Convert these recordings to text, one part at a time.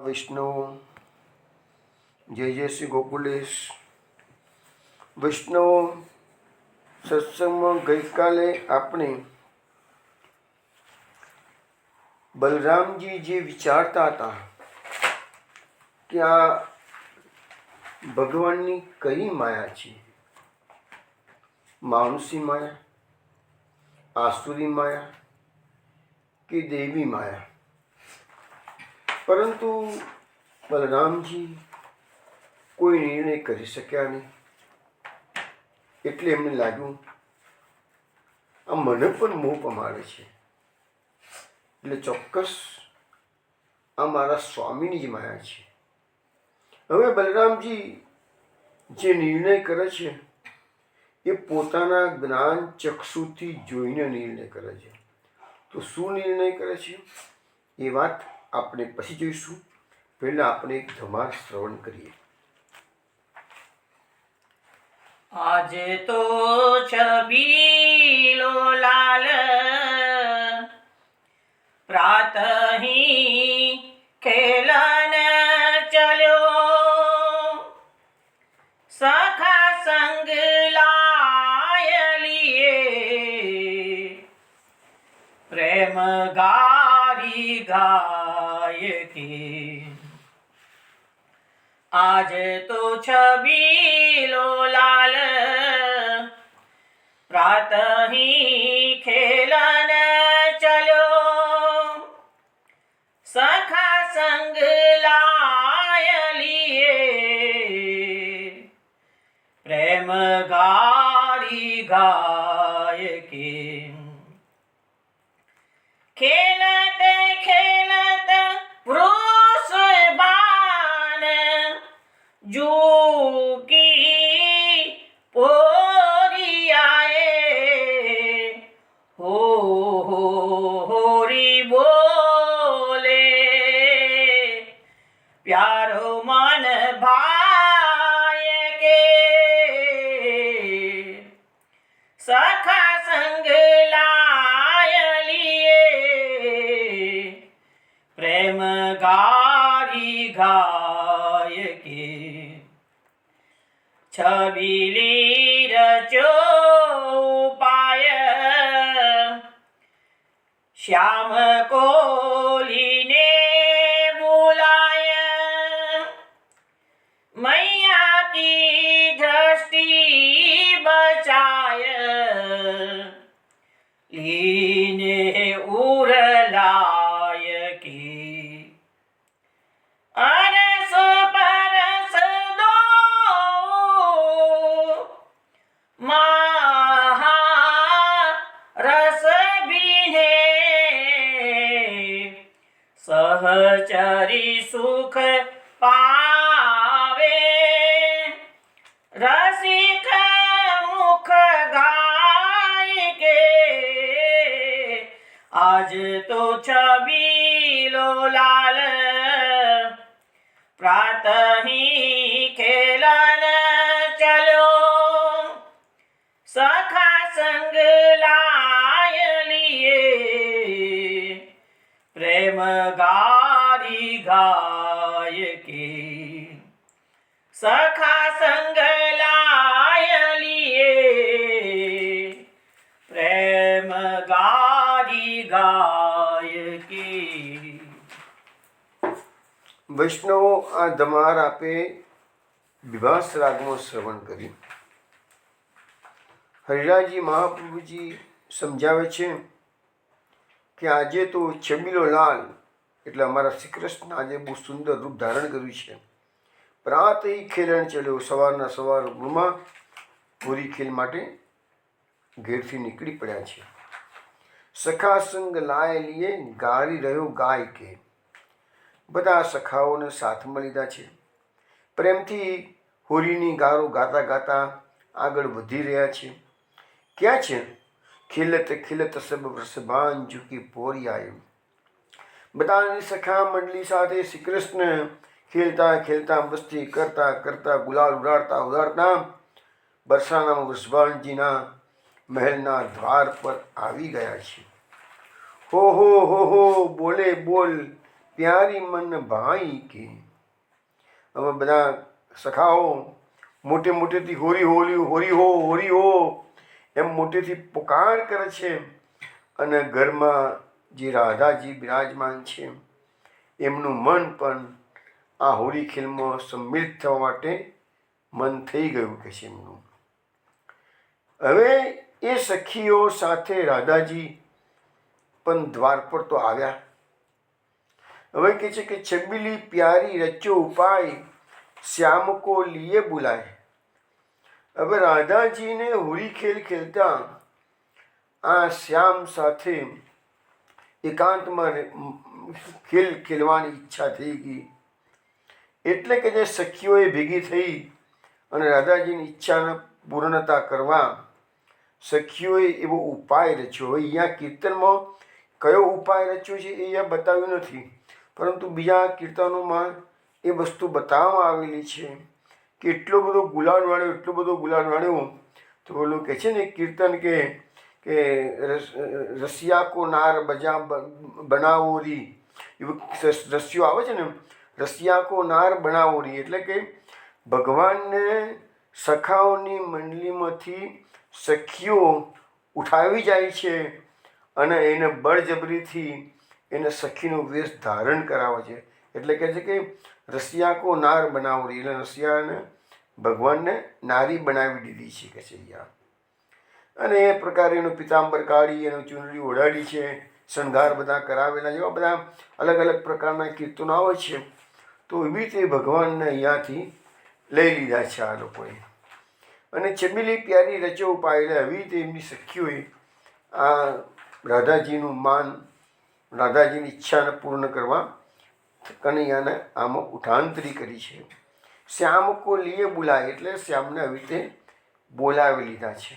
વૈષ્ણવ, જય જય શ્રી ગોકુલેશ. વૈષ્ણવ સત્સંગમાં ગઈકાલે આપણે બલરામજી જે વિચારતા હતા કે આ ભગવાનની કઈ માયા છે, માનુષી માયા, આસુરી માયા કે દેવી માયા, પરંતુ બલરામજી કોઈ નિર્ણય કરી શક્યા નહીં. એટલે એમને લાગ્યું આ મને પણ મોહ પમાડે છે, એટલે ચોક્કસ આ મારા સ્વામીની જ માયા છે. હવે બલરામજી જે નિર્ણય કરે છે એ પોતાના જ્ઞાન ચક્ષુથી જોઈને નિર્ણય કરે છે. તો શું નિર્ણય કરે છે એ વાત આપણે પછી જોઈશું. પહેલાં આપણે એક ધમાર શ્રવણ કરીએ. આજે તો છબીલો લાલ પ્રાતહી ખેલન ચલ્યો, સખા સંગ લાય લીએ પ્રેમ ગારી ગાય કી. આજે તો છબીલો લાલ પ્રાતહી ખેલન ચલ્યો, સખા સંગ લાય લીએ પ્રેમ ગારી ગાય કી. ખેલત ખેલત વૃષભાન જુકી પોરિયાએ, હોરી બોલે પ્યારો મન ભાય કે, સખા સંગ લાય લીએ પ્રેમ ગારી ગાય કી. છબીલી રચો ઉપાય શ્યામ કોલીને બુલાય, મૈયા કી દ્રષ્ટિ બચાય લીને ઉરલાય કી. અરસ પરસ દો મહારસ બીને, સહચરી સુખ પાવે રસિક મુખ ગાય કે. આજ તો છબીલો લાલ પ્રાતહી ખેલન ચલ્યો, સખા સંગ લાય લીએ પ્રેમ ગારી ગાય કી. સખા સંગ લાય લીએ પ્રેમ ગારી ગાય કી. વૈષ્ણવો, આ ધમાર આપે વિભાસ રાગમાં શ્રવણ કર્યું. હરિરાજી મહાપ્રભુજી સમજાવે છે કે આજે તો છબીલો લાલ એટલે અમારા શ્રી કૃષ્ણ આજે બહુ સુંદર રૂપ ધારણ કર્યું છે. પ્રાતઃ ખેલણ ચલ્યો, સવારના સવારમાં પૂરી ખેલ માટે ઘેરથી નીકળી પડ્યા છે. સખા સંગ લાય લીએ ગારી રહ્યો ગાય કે. બધા સખાઓને સાથમાં લીધા છે. પ્રેમથી હોરીની ગારો ગાતા ગાતા આગળ વધી રહ્યા છે. ક્યાં છે? ખિલત ખિલત સબ વૃષભાન ઝુકી પોરિયાએ. બધાની સખા મંડળી સાથે શ્રી કૃષ્ણ ખેલતા ખેલતા મસ્તી કરતા કરતા ગુલાલ ઉડાડતા ઉડાડતા બરસાનામાં વૃષભાનજીના મહેલના દ્વાર પર આવી ગયા છે. હો બોલે બોલ પ્યારી મન ભાઈ કે. હવે બધા સખાઓ મોટે મોટેથી હોરી હોલી હોરી હો એમ મોટેથી પુકાર કરે છે. અને ઘરમાં જે રાધાજી બિરાજમાન છે એમનું મન પણ આ હોળી ખેલમાં સંમિલિત થવા માટે મન થઈ ગયું કે છે એમનું. હવે એ સખીઓ સાથે રાધાજી પણ દ્વાર પર તો આવ્યા. હવે કહે છે કે છબીલી પ્યારી રચો ઉપાય શ્યામ કો લીએ બુલાય. હવે રાધાજીને હોળી ખેલ ખેલતા આ શ્યામ સાથે એકાંતમાં ખેલ ખેલવાની ઈચ્છા થઈ ગઈ. એટલે કે જે સખીઓએ ભેગી થઈ અને રાધાજીની ઈચ્છાને પૂર્ણતા કરવા સખીઓએ એવો ઉપાય રચ્યો. હવે અહીંયા કીર્તનમાં કયો ઉપાય રચ્યો છે એ અહીંયા બતાવ્યું નથી, પરંતુ બીજા કીર્તનોમાં એ વસ્તુ બતાવવામાં આવેલી છે કે એટલો બધો ગુલાલ વાળ્યો તો ઓલું કહે છે ને કીર્તન કે રસિયા કો નાર બજા બનાવો રી. એવું રસિયો આવે છે ને, રસિયા કો નાર બનાવો રી, એટલે કે ભગવાનને સખાઓની મંડળીમાંથી સખીઓ ઉઠાવી જાય છે અને એને બળજબરીથી એને સખીનો વેશ ધારણ કરાવે છે. એટલે કહે છે કે રસિયા કો નાર બનાવરી, એટલે રસિયાને ભગવાનને નારી બનાવી દીધી છે કે છે અહીંયા. અને એ પ્રકારે એનું પિતાંબર કાઢી એનું ચૂંદડી ઓઢાડી છે, શણગાર બધા કરાવેલા, જેવા બધા અલગ અલગ પ્રકારના કીર્તનો આવે છે. તો એવી રીતે ભગવાનને અહીંયાથી લઈ લીધા છે આ લોકોએ. અને છબીલી પ્યારી રચો ઉપાય, એટલે આવી રીતે એમની સખીઓએ આ રાધાજીનું માન, રાધાજીની ઈચ્છાને પૂર્ણ કરવા કનૈયાને આમાં ઉઠાંતરી કરી છે. શ્યામ કો લીએ બુલાય, એટલે શ્યામને આવી રીતે બોલાવી લીધા છે.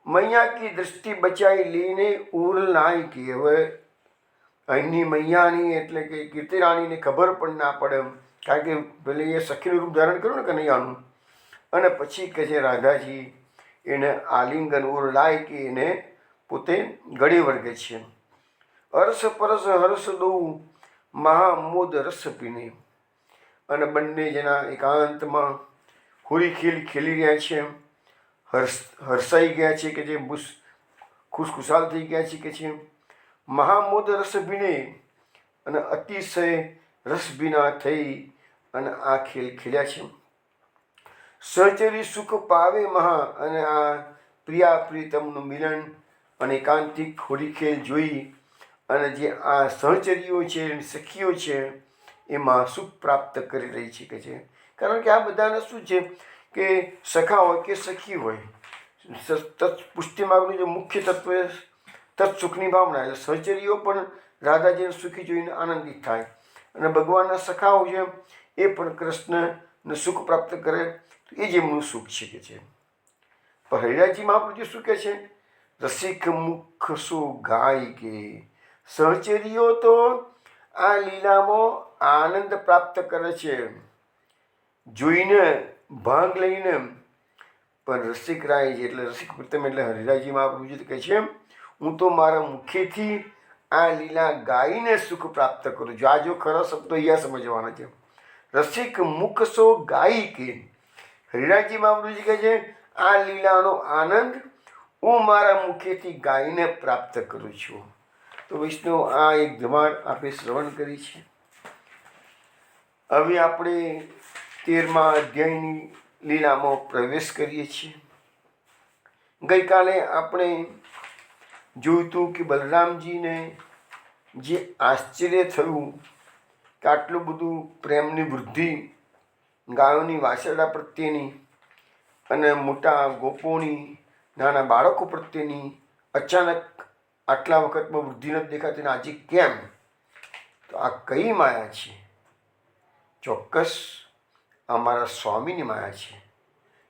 મૈયા કી દૃષ્ટિ બચાઈ લઈને ઉર લાઈ કી. હવે અહીંની મૈયાની એટલે કે કીર્તિરાણીને ખબર પણ ના પડે, કારણ કે પેલી એ સખીનું રૂપ ધારણ કર્યું ને કનૈયાનું. અને પછી કહે છે રાધાજી એને આલિંગન ઉર લાય કે એને પોતે ગળે વર્ગે છે. અરસ પરસ હર્ષ દઉં મહામોદ રસ પીને. અને બંને જણા એકાંતમાં હોળી ખેલ ખેલી રહ્યા છે, હર્ષાઈ ગયા છે કે જે ખુશખુશાલ થઈ ગયા છે કે છે. મહામોદ રસ ભીને, અને અતિશય રસભીના થઈ અને આ ખેલ ખેલ્યા છે. સહચરી સુખ પાવે મહા, અને આ પ્રિયા પ્રિયતમનું મિલન અને એકાંતિક હોળી ખેલ જોઈ અને જે આ સહચરીઓ છે, સખીઓ છે, એમાં સુખ પ્રાપ્ત કરી રહી છે કે છે. કારણ કે આ બધાને શું છે કે સખા હોય કે સખી હોય, પુષ્ટિ માર્ગનું જે મુખ્ય તત્વ તત્ સુખની ભાવના, એટલે સહચરીઓ પણ રાધાજીને સુખી જોઈને આનંદિત થાય, અને ભગવાનના સખાઓ છે એ પણ કૃષ્ણને સુખ પ્રાપ્ત કરે, તો એ જ એમનું સુખ છે કે છે. પણ હરિરાજજી મહાપ્રભુજી શું કહે છે? રસિક મુખ શું ગાય કે. સહચરીઓ તો આ લીલામાં આનંદ પ્રાપ્ત કરે છે જોઈને, ભાગ લઈને, પણ રસિક રાય છે એટલે રસિક પ્રીતમ એટલે હરિરાજજી મહાપ્રભુજી કહે છે હું તો મારા મુખેથી આ લીલા ગાઈને સુખ પ્રાપ્ત કરું છું. આ જો ખરો શબ્દો અહીંયા સમજવાના છે. રસિક મુખ સો ગાય કે. હરિરાજજી મહાપ્રભુજી કહે છે આ લીલાનો આનંદ હું મારા મુખેથી ગાઈને પ્રાપ્ત કરું છું. તો વૈષ્ણવ આ એક ધમાડ આપણે શ્રવણ કરી છે. હવે આપણે 13મા અધ્યાયની લીલામાં પ્રવેશ કરીએ છીએ. ગઈકાલે આપણે જોયું હતું કે બલરામજીને જે આશ્ચર્ય થયું કે આટલું બધું પ્રેમની વૃદ્ધિ ગાયોની વાછરડા પ્રત્યેની અને મોટા ગોપોની, નાના બાળકો પ્રત્યેની અચાનક આટલા વખતમાં વૃદ્ધિ નથી દેખાતી, આજે કેમ? તો આ કઈ માયા છે? ચોક્કસ અમારા સ્વામીની માયા છે,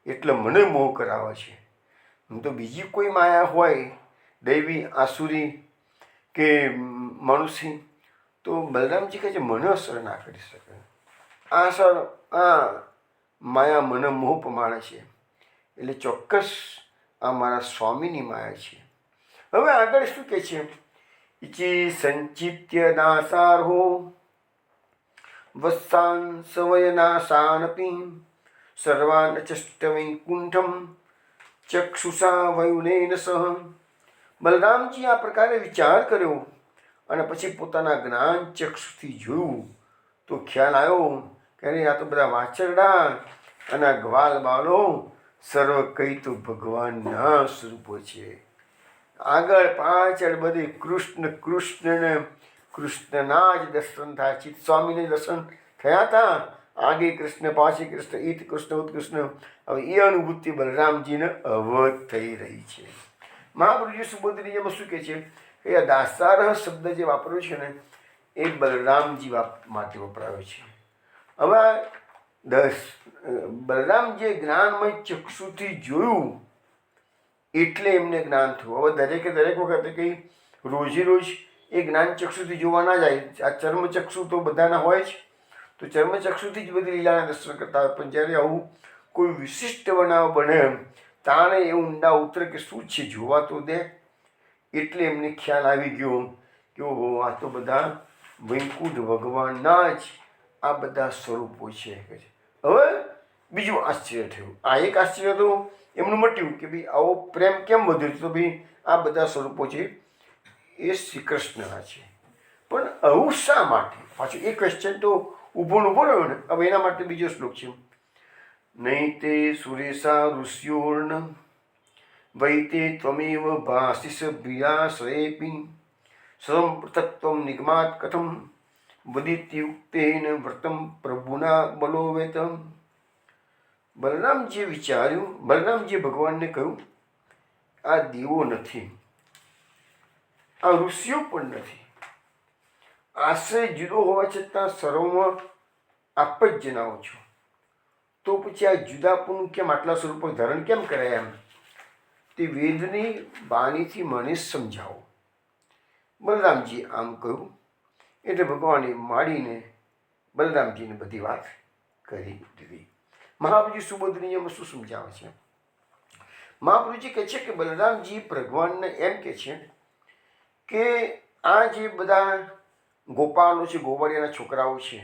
એટલે મને મોહ કરાવે છે. તો બીજી કોઈ માયા હોય, દૈવી, આસુરી કે મનુષ્ય, તો બલરામજી કહે છે મને અસર ના કરી શકે. આ અસર, આ માયા મને મોહ પ્રમાણે છે, એટલે ચોક્કસ આ મારા સ્વામીની માયા છે. હવે આગળ શું કહે છે? ઇચિ સંચિત્ય દાસાર્હો વત્સાન સવયનાશાનપી સર્વાન અચષ્ટ વૈકુંઠમ ચક્ષુષા વયુનેન સહ. બલરામજી આ પ્રકારે વિચાર કર્યો અને પછી પોતાના જ્ઞાન ચક્ષુથી જોયું તો ખ્યાલ આવ્યો કે અરે આ તો બધા વાછરડા અને આ ગ્વાલ બાલો સર્વ કઈ તો ભગવાનના સ્વરૂપો છે. આગળ પાછળ બધી કૃષ્ણ કૃષ્ણ ને કૃષ્ણના જ દર્શન થાય છે. સ્વામીને દર્શન થયા હતા, આગે કૃષ્ણ પાછી કૃષ્ણ ઈત કૃષ્ણ ઉત્કૃષ્ણ. હવે એ અનુભૂતિ બલરામજીને અવધ થઈ રહી છે. મહાપ્રભુજી સુબોધનીજીમાં શું કહે છે કે આ દાસારહ શબ્દ જે વાપર્યો છે ને એ બલરામજી માટે વપરાયો છે. હવે બલરામજીએ જ્ઞાનમય ચક્ષુથી જોયું એટલે એમને જ્ઞાન થયું. હવે દરેકે દરેક વખતે કંઈ રોજે રોજ એ જ્ઞાન ચક્ષુથી જોવા ના જાય. આ ચર્મચક્ષુ તો બધાના હોય જ, તો ચર્મચક્ષુથી જ બધી લીલાના દર્શન કરતા હોય. પણ જ્યારે આવું કોઈ વિશિષ્ટ બનાવ બને તાણે એ ઊંડા ઉતરે કે શું છે જોવા તો દે, એટલે એમને ખ્યાલ આવી ગયો કે ઓહો આ તો બધા વૈકુંઠ ભગવાનના જ આ બધા સ્વરૂપો છે. હવે બીજું આશ્ચર્ય થયું. આ એક આશ્ચર્ય તો એમનું મટ્યું કે ભાઈ આવો પ્રેમ કેમ વધ્યો, તો ભાઈ આ બધા સ્વરૂપો છે એ શ્રી કૃષ્ણના છે. પણ આવું શા માટે? પાછું એ ક્વેશ્ચન તો ઊભો રહ્યો ને. હવે એના માટે બીજો શ્લોક છે. નહીં તે સુરેશા ઋષ્યોર્ણ વૈતે ત્વમેવ ભાસિસ વિલાસરેપી સંપૃતત્વમ નિગમાત કથમ વદિત્યુક્તેન વ્રતમ પ્રભુના બલોવેતમ. બલરામજીએ વિચાર્યું, બલરામજીએ ભગવાનને કહ્યું આ દેવો નથી, આ ઋષિઓ પણ નથી, આશ્રય જુદો હોવા છતાં સર્વમાં આપ જ જણાવો છો, તો પછી આ જુદાપણું કેમ આટલા સ્વરૂપો ધારણ કેમ કરાય? એમ તે વેદની બાણીથી મને સમજાવો. બલરામજી આમ કહ્યું એટલે ભગવાને માંડીને બલરામજીને બધી વાત કરી દીધી. મહાપ્રભુજી સુબોધનીયમાં શું સમજાવે છે? મહાપ્રભુજી કહે છે કે બલરામજી ભગવાનને એમ કહે છે કે આ જે બધા ગોપાલો છે, ગોવાળિયાના છોકરાઓ છે,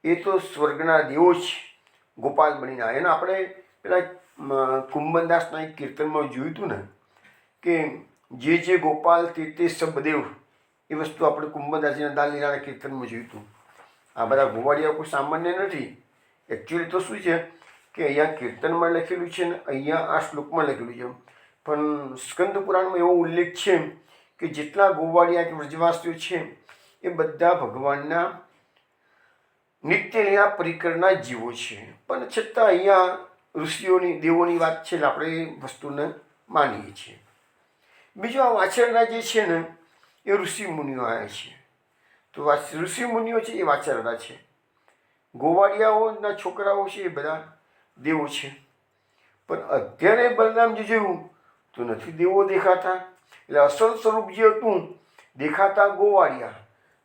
એ તો સ્વર્ગના દેવો જ ગોપાલ બનીને આવ્યા. એને આપણે પેલા કુંભનદાસના એક કીર્તનમાં જોયું હતું ને કે જે ગોપાલ તે સબદેવ, એ વસ્તુ આપણે કુંભનદાસજીના દાલ લીલાના કીર્તનમાં જોયું હતું. આ બધા ગોવાળિયા કોઈ સામાન્ય નથી. એકચ્યુઅલી તો શું છે કે અહીંયા કીર્તનમાં લખેલું છે ને અહીંયા આ શ્લોકમાં લખેલું છે. પણ સ્કંદ પુરાણમાં એવો ઉલ્લેખ છે કે જેટલા ગોવાળિયા કે વ્રજવાસીઓ છે એ બધા ભગવાનના નિત્ય લીલા પરિકરના જીવો છે. પણ છતાં અહીંયા ઋષિઓની દેવોની વાત છે એટલે આપણે એ વસ્તુને માનીએ છીએ. બીજું આ વાછરડા જે છે ને એ ઋષિ મુનિઓ આવ્યા છે. તો ઋષિ મુનિઓ છે એ વાછરડા છે. ગોવાળિયાઓના છોકરાઓ છે એ બધા દેવો છે. પણ અત્યારે બલરામજી જોયું તો નથી દેવો દેખાતા. એટલે અસલ સ્વરૂપ જે હતું દેખાતા ગોવાળિયા,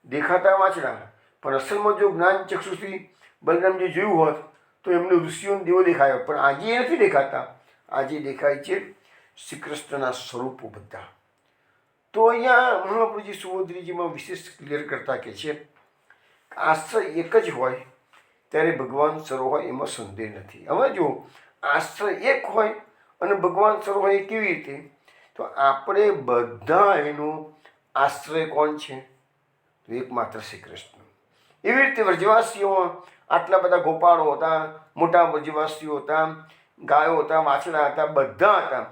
દેખાતા વાછડા, પણ અસલમાં જો જ્ઞાન ચક્ષુથી બલરામજી જોયું હોત તો એમને ઋષિઓને દેવો દેખાયો. પણ આજે એ નથી દેખાતા. આજે દેખાય છે શ્રી કૃષ્ણના સ્વરૂપો બધા. તો અહીંયા મહાપ્રભુજી સુબોધનીજીમાં વિશેષ ક્લિયર કરતા કે છે આશ્રય એક જ હોય ત્યારે ભગવાન સર્વ હોય એમાં સંદેહ નથી. હવે જો આશ્રય એક હોય અને ભગવાન સર્વ હોય કેવી રીતે? તો આપણે બધા એનો આશ્રય કોણ છે? તો એકમાત્ર શ્રી કૃષ્ણ. એવી રીતે વ્રજવાસીઓમાં આટલા બધા ગોપાળો હતા, મોટા વ્રજવાસીઓ હતા, ગાયો હતા, વાછડા હતા, બધા હતા.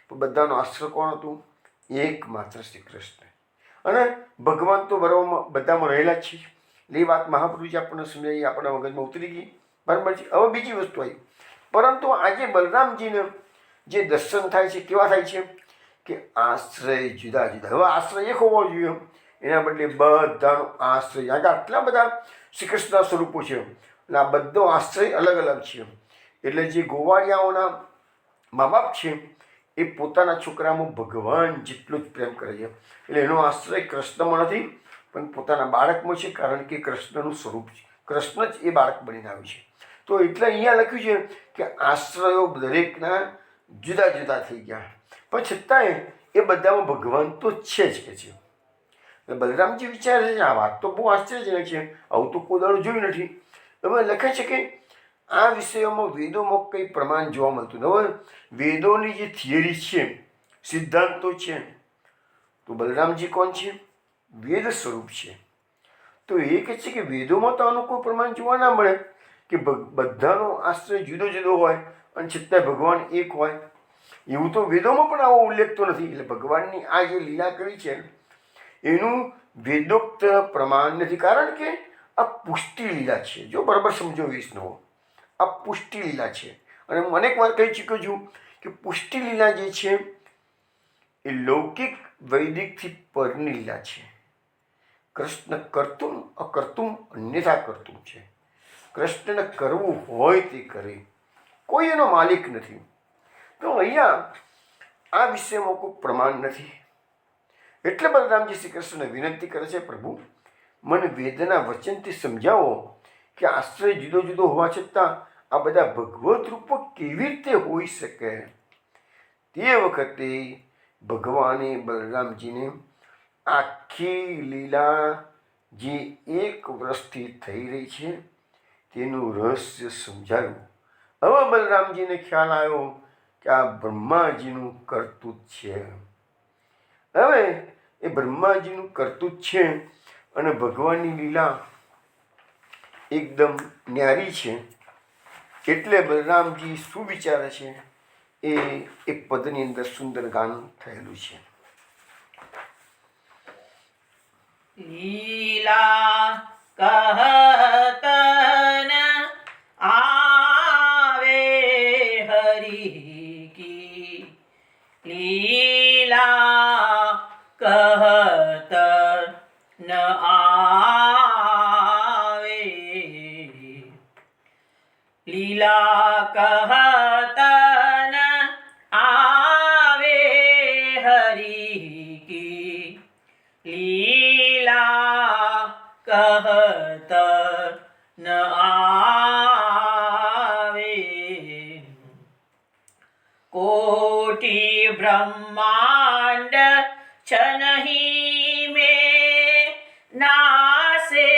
પણ બધાનો આશ્રય કોણ હતું? એકમાત્ર શ્રી કૃષ્ણ. અને ભગવાન તો બરાબર બધામાં રહેલા જ છે. એટલે એ વાત મહાપ્રભુજી આપણને સમજાવી, આપણા મગજમાં ઉતરી ગઈ. બરાબર છે. હવે બીજી વસ્તુ આવી. પરંતુ આજે બલરામજીને જે દર્શન થાય છે કેવા થાય છે કે આશ્રય જુદા જુદા. હવે આશ્રય એક હોવો જોઈએ, એના બદલે બધાનો આશ્રય. કારણ કે આટલા બધા શ્રી કૃષ્ણના સ્વરૂપો છે અને આ બધો આશ્રય અલગ અલગ છે. એટલે જે ગોવાળિયાઓના મા બાપ છે એ પોતાના છોકરામાં ભગવાન જેટલો જ પ્રેમ કરે છે. એટલે એનો આશ્રય કૃષ્ણમાં નથી પણ પોતાના બાળકમાં છે, કારણ કે કૃષ્ણનું સ્વરૂપ છે. કૃષ્ણ જ એ બાળક બનીને આવ્યું છે. તો એટલે અહીંયા લખ્યું છે કે આશ્રયો દરેકના જુદા જુદા થઈ ગયા, પણ છતાંય એ બધામાં ભગવાન તો છે જ કે છે. એટલે બલરામજી વિચારે છે આ વાત તો બહુ આશ્ચર્યજનક છે, આવું તો કોઈ દાડો જોયું નથી. હવે લખે છે કે આ વિષયોમાં વેદોમાં કંઈ પ્રમાણ જોવા મળતું નથી. હવે વેદોની જે થિયરી છે, સિદ્ધાંતો છે, તો બલરામજી કોણ છે? વેદ સ્વરૂપ છે. તો એ કહે છે કે વેદોમાં તો આનું કોઈ પ્રમાણ જોવા ના મળે કે બધાનો આશ્રય જુદો જુદો હોય અને છતાંય ભગવાન એક હોય. એવું તો વેદોમાં પણ આવો ઉલ્લેખ તો નથી. એટલે ભગવાનની આ જે લીલા કરી છે એનું વેદોક્ત પ્રમાણ નથી, કારણ કે આ પુષ્ટિ લીલા છે. જો બરાબર સમજો વૈષ્ણવો, આ પુષ્ટિ લીલા છે. અને હું અનેક વાર કહી ચૂક્યો છું કે પુષ્ટિ લીલા જે છે એ લૌકિક વૈદિકથી પરની લીલા છે. કૃષ્ણ કરતું અકર્તું અન્યથા કરતું છે. કૃષ્ણને કરવું હોય તે કરે, કોઈ એનો માલિક નથી. તો અહીંયા આ વિષયમાં કોઈ પ્રમાણ નથી. એટલે બલરામજી શ્રી કૃષ્ણને વિનંતી કરે છે, પ્રભુ મને વેદના વચનથી સમજાવો કે આશ્રય જુદો જુદો હોવા છતાં આ બધા ભગવત રૂપો કેવી રીતે હોઈ શકે. તે વખતે ભગવાને બલરામજીને આખી લીલા જે 1 વર્ષથી થઈ રહી છે તેનું રહસ્ય સમજાવ્યું. હવે બલરામજીને ખ્યાલ આવ્યો કે આ બ્રહ્માજીનું કરતૂત છે. હવે એ બ્રહ્માજીનું કરતૂત છે અને ભગવાનની લીલા એકદમ ન્યારી છે. એટલે બલરામજી શું વિચારે છે એ એક પદની અંદર સુંદર ગાન થયેલું છે. લીલા કહત ન આવે હરી કી, લીલા કહત ન આવે, લીલા કહત ન આવે હરી કી, લીલા कहत न आवे. कोटि ब्रह्मांड छनहि में नासे,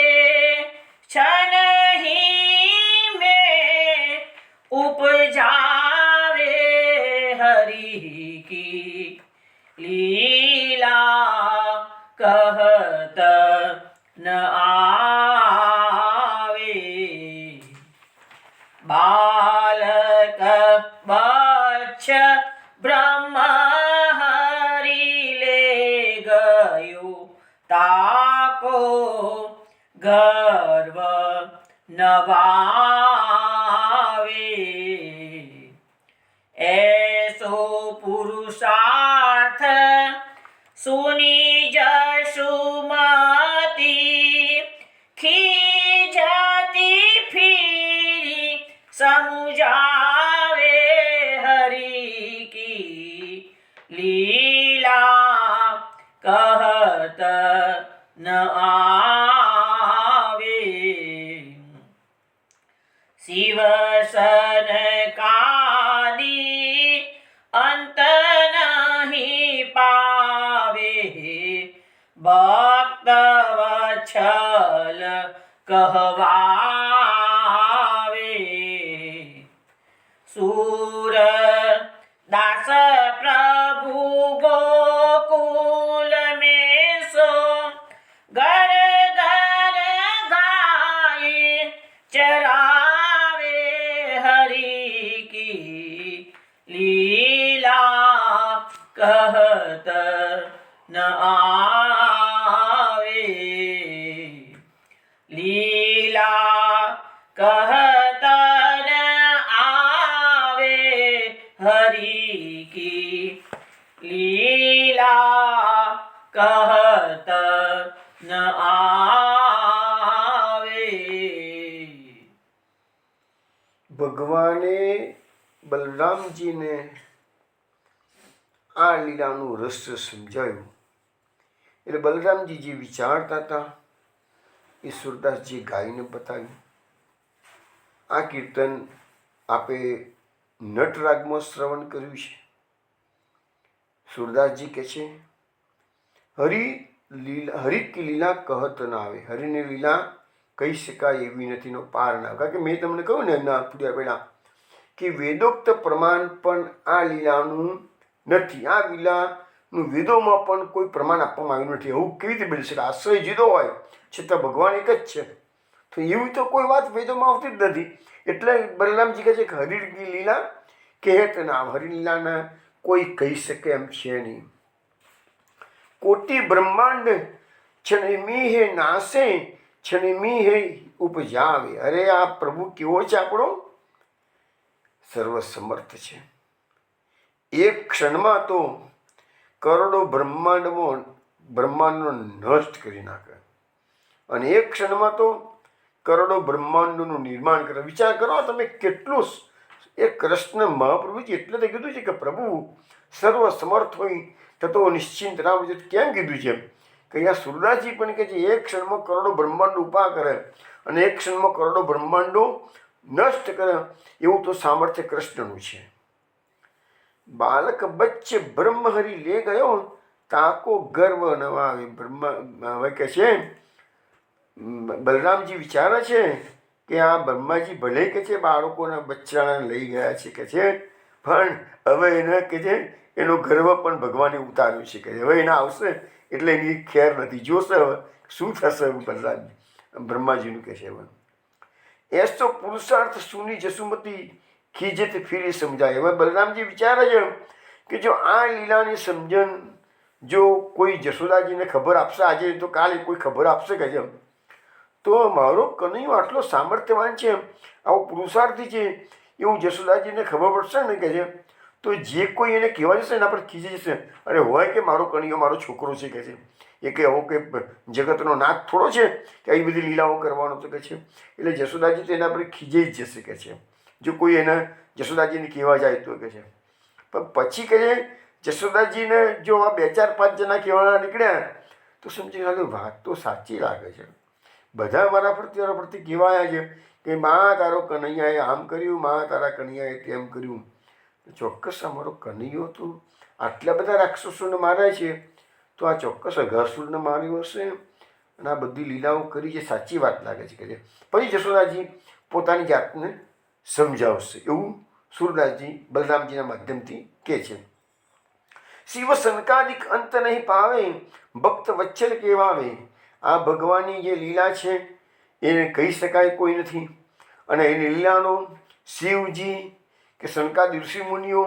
छनहि में उपजावे हरि की, लीला कहत न आवे. बालक बच्छ ब्रह्म हरि ले गयो, ताको गर्व नवावे. ऐसो पुरुषार्थ सुनी जसुमती, खीजती फिरी समुझावे हरि की, लीला कहत न आवे. शिव सनकादि अंत नहीं पावे, भक्त वत्सल कहवावे. सूर दास प्रभु गोकुल में सो, घर घर गाय चरावे हरि की, लीला कहत न आवे. लीला कहत न आवे हरि की, लीला कहत न आवे. ભગવાને બલરામજીને આ લીલાનું રહસ્ય સમજાવ્યું. એટલે બલરામજી જે વિચારતા હતા એ સુરદાસજી ગાઈને બતાવ્યું. આ કીર્તન આપે નટરાગમાં શ્રવણ કર્યું છે. સુરદાસજી કહે છે, હરિ લીલા હરિ કી લીલા કહત ના આવે, હરિની લીલા કહી શકાય એવી નથી, નો પાર ના આવે. કારણ કે મેં તમને કહ્યું ને એમના થોડી પહેલાં કે વેદોક્ત પ્રમાણ પણ આ લીલાનું નથી. આ લીલાનું વેદોમાં પણ કોઈ પ્રમાણ આપવામાં આવ્યું નથી. એવું કેવી રીતે બની શકે? આશ્રય જુદો હોય છતાં ભગવાન એક જ છે, તો એવી તો કોઈ વાત વેદોમાં આવતી જ નથી. એટલે બલરામજી કહે છે કે હરિની લીલા કહેત ના, હરિલીલાના કોઈ કહી શકે એમ છે નહીં. કોટી બ્રહ્માંડ છનમી હે નાશે, છનમી હે ઉપજાવે. અરે આ પ્રભુ કેવો છે આપણો? સર્વસમર્થ છે. એક ક્ષણમાં તો કરોડો બ્રહ્માંડનો નષ્ટ કરી નાખે, અને એક ક્ષણમાં તો કરોડો બ્રહ્માંડોનું નિર્માણ કરે. વિચાર કરો તમે કેટલું એ કૃષ્ણ મહાપ્રભુજી એટલે તો કીધું છે કે પ્રભુ સર્વ સમર્થ હોય થતો નિશ્ચિંત રામ. કેમ કીધું છે કે અહીંયા સુરદાસજી પણ કહે છે એક ક્ષણમાં કરોડો બ્રહ્માંડો ઉભા કરે અને એક ક્ષણમાં કરોડો બ્રહ્માંડો નષ્ટ કરે, એવું તો સામર્થ્ય કૃષ્ણનું છે. બાલક બચ્ચે બ્રહ્મહરિ લે ગયો, તાકો ગર્વ નવાવે. હવે કહે છે બલરામજી વિચારે છે કે આ બ્રહ્માજી ભલે કે છે બાળકોના બચ્ચાને લઈ ગયા છે કે છે, પણ હવે એને કે છે એનો ગર્વ પણ ભગવાને ઉતાર્યું છે કે હવે એને આવશે એટલે એની ખેર નથી. જોશે હવે શું થશે. બ્રહ્માજીનું કહે છે એસો પુરુષાર્થ સુની જસુમતી ખીજત ફીરી સમજાય. હવે બલરામજી વિચારે છે કે જો આ લીલાની સમજણ જો કોઈ જશોદાજીને ખબર આપશે આજે, તો કાલે કોઈ ખબર આપશે કે છે તો મારો કનૈયો આટલો સામર્થ્યવાન છે, આવો પુરુષાર્થી છે એવું જશોદાજીને ખબર પડશે ને કે છે, તો જે કોઈ એને કહેવા જશે એના પર ખીજી જશે. અરે હોય કે મારો કનૈયો મારો છોકરો છે કે છે, એ કે આવો કે જગતનો નાથ થોડો છે કે આવી બધી લીલાઓ કરવાનો તો કે છે. એટલે જશોદાજી તો એના પર ખીજાઈ જ જશે કે છે જો કોઈ એને જશોદાજીને કહેવા જાય તો કે છે. પણ પછી કે જશોદાજીને જો આ 2-4-5 જણા કહેવાના નીકળ્યા તો સમજી લો વાત તો સાચી લાગે છે. બધા મારા પ્રત્યે કહેવાયા છે કે મા તારો કનૈયાએ આમ કર્યું, મા તારા કનૈયાએ તેમ કર્યું. ચોક્કસ અમારો કનૈયો તો આટલા બધા રાક્ષસોને મારે છે, તો આ ચોક્કસ અઘાસુરને માર્યો હશે અને આ બધી લીલાઓ કરી છે. સાચી વાત લાગે છે કે પછી જશોદાજી પોતાની જાતને સમજાવશે એવું સુરદાસજી બલરામજીના માધ્યમથી કહે છે. શિવ સંકાદિક અંત નહીં પાવે, ભક્ત વચ્ચલ કહેવાવે. આ ભગવાનની જે લીલા છે એને કહી શકાય કોઈ નથી, અને એની લીલાનો શિવજી કે સનકાદિક ઋષિ મુનિઓ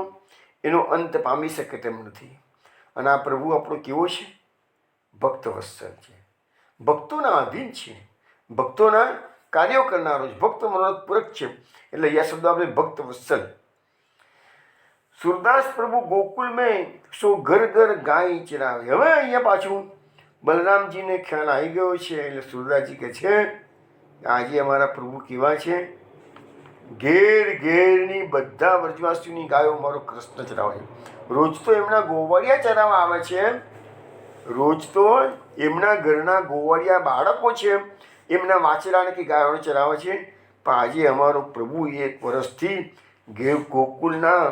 એનો અંત પામી શકે તેમ નથી. અને આ પ્રભુ આપણો કેવો છે? ભક્ત વત્સલ છે, ભક્તોના આધીન છે, ભક્તોના કાર્યો કરનારો છે, ભક્ત મનોરથ પૂરક છે. એટલે યા શબ્દ આપણે ભક્ત વત્સલ. સુરદાસ પ્રભુ ગોકુલ મેં સો ઘર ઘર ગાય ચરાવે. હવે અહીંયા પાછું બલરામજીને ખ્યાલ આવી ગયો છે. એટલે સુરદાસજી કહે છે આજે અમારા પ્રભુ કેવા છે? ઘેર ઘેરની બધા વ્રજવાસીઓની ગાયો મારો કૃષ્ણ ચરાવે. રોજ તો એમના ગોવાળિયા ચરાવવા આવે છે, રોજ તો એમના ઘરના ગોવાળિયા બાળકો છે એમના વાછરાને કે ગાયોને ચરાવે છે. પણ આજે અમારો પ્રભુ 1 વર્ષથી ઘેર ગોકુલના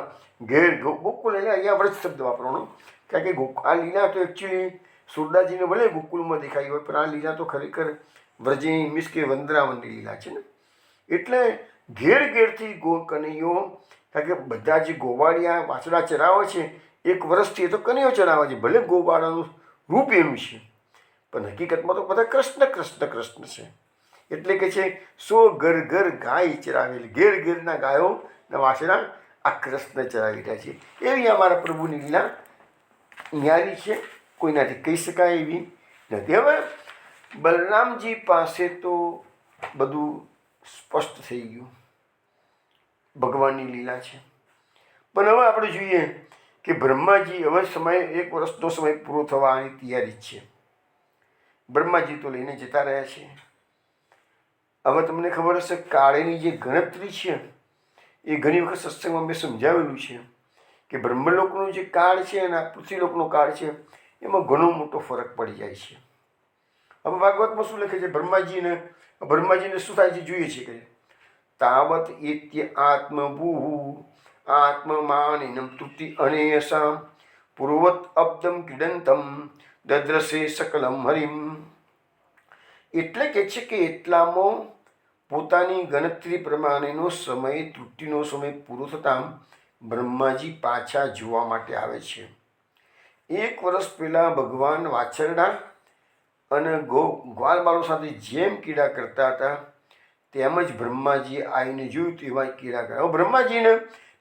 ઘેર ગોકુલ એટલે અહીંયા વ્રજ શબ્દ વાપરવાનો, કારણ કે આ લીલા તો એકચ્યુઅલી સુરદાસજીને ભલે ગોકુલમાં દેખાઈ હોય, પણ આ લીલા તો ખરેખર વ્રજની મીન્સ કે વંદરાવનની લીલા છે ને. એટલે ઘેર ઘેરથી કનૈયો, કારણ કે બધા જે ગોવાળિયા વાછડા ચરાવે છે 1 વર્ષથી એ તો કનૈયો ચરાવે છે. ભલે ગોવાળાનું રૂપ એનું છે, પણ હકીકતમાં તો બધા કૃષ્ણ કૃષ્ણ કૃષ્ણ છે. એટલે કે છે સો ઘર ઘર ગાય ચરાવેલી, ઘેર ઘેરના ગાયો ના વાછડા આ કૃષ્ણ ચરાવી રહ્યા છે. એવી અમારા પ્રભુની લીલા ન્યારી છે, કોઈનાથી કહી શકાય એવી નથી. હવે બલરામજી પાસે તો બધું સ્પષ્ટ થઈ ગયું, ભગવાનની લીલા છે. પણ હવે આપણે જોઈએ કે બ્રહ્માજી હવે સમય 1 વર્ષનો સમય પૂરો થવાની તૈયારી છે. બ્રહ્માજી તો લઈને જતા રહ્યા છે. હવે તમને ખબર હશે કાળેની જે ગણતરી છે એ ઘણી વખત સત્સંગમાં મેં સમજાવેલું છે કે બ્રહ્મલોકનો જે કાળ છે અને પૃથ્વીલોકનો કાળ છે એમાં ઘણો મોટો ફરક પડી જાય છે. હવે ભાગવતમાં શું લખે છે? બ્રહ્માજીને શું થાય છે જોઈએ છે કે તાવત એત્ય આત્મભૂ આત્મમાનિનમ તૃપ્તિ અનેયસામ પૂર્વત અબ્દમ ક્રીડંતમ દદ્રશે સકલમ હરિમ. એટલે કે છે કે એટલામાં પોતાની ગણતરી પ્રમાણેનો સમય, ત્રુટિનો સમય પૂરો થતાં બ્રહ્માજી પાછા જોવા માટે આવે છે. 1 વર્ષ પહેલાં ભગવાન વાછરડા અને ગ્વાલ બાળો સાથે જેમ કીડા કરતા હતા તેમ જ બ્રહ્માજીએ આવીને જોયું તો એવા કીડા કર્યા. હવે બ્રહ્માજીને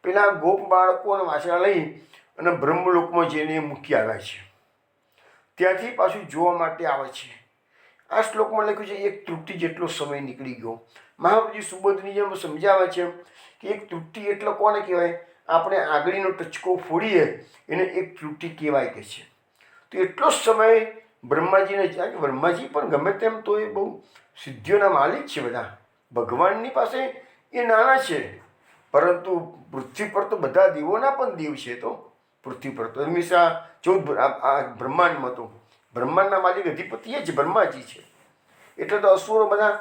પેલા ગોપ બાળકો અને વાછરડા લઈ અને બ્રહ્મલોકમાં જઈને મૂકી આવ્યા છે. ત્યાંથી પાછું જોવા માટે આવે છે. આ શ્લોકમાં લખ્યું છે એક ત્રુટિ જેટલો સમય નીકળી ગયો. મહારાજજી સુબોધની જેમ સમજાવે છે કે એક ત્રુટિ એટલે કોને કહેવાય? આપણે આંગળીનો ટચકો ફોડીએ એને એક ત્રુટિ કહેવાય કે છે. તો એટલો સમય બ્રહ્માજીને જાય. બ્રહ્માજી પણ ગમે તેમ તો એ બહુ સિદ્ધિઓના માલિક છે. બધા ભગવાનની પાસે એ નાના છે, પરંતુ પૃથ્વી પર તો બધા દેવોના પણ દેવ છે. તો પૃથ્વી પર તો હંમેશા 14 બ્રહ્માંડમાં તો બ્રહ્માંડના માલિક અધિપતિ જ બ્રહ્માજી છે. એટલે તો અસુરો બધા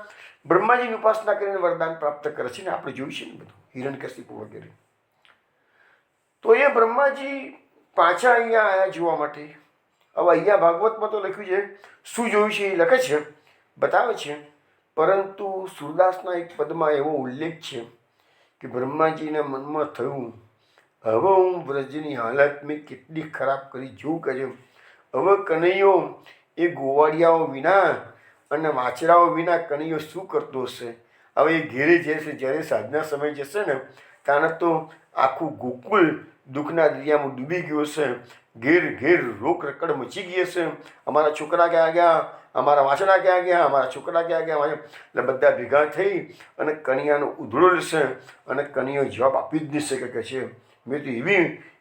બ્રહ્માજીની ઉપાસના કરીને વરદાન પ્રાપ્ત કરે છે ને. આપણે જોયું છે ને બધું, હિરણ્યકશિપુ વગેરે. તો એ બ્રહ્માજી પાછા અહીંયા આવ્યા જોવા માટે. હવે અહીંયા ભાગવતમાં તો લખ્યું છે, શું જોયું છે એ લખે છે, બતાવે છે. પરંતુ સુરદાસના એક પદમાં એવો ઉલ્લેખ છે કે બ્રહ્માજીના મનમાં થયું, હવે હું વ્રજની હાલત મેં કેટલી ખરાબ કરી જોઉં કે છે. હવે કનૈયો એ ગોવાળિયાઓ વિના અને વાછરાઓ વિના કનૈયો શું કરતો હશે? હવે એ ઘેરે જશે, જ્યારે સાંજના સમય જશે ને ત્યારે તો આખું ગોકુળ દુઃખના દરિયામાં ડૂબી ગયું હશે. ઘેર ઘેર રોક રકડ મચી ગઈ હશે. અમારા છોકરા ક્યાં ગયા, અમારા વાછડા ક્યાં ગયા, અમારા છોકરા ક્યાં ગયા? એટલે બધા ભેગા થઈ અને કનૈયાનો ઉધડો લેશે અને કનૈયો જવાબ આપી જ નહીં શકે કે છે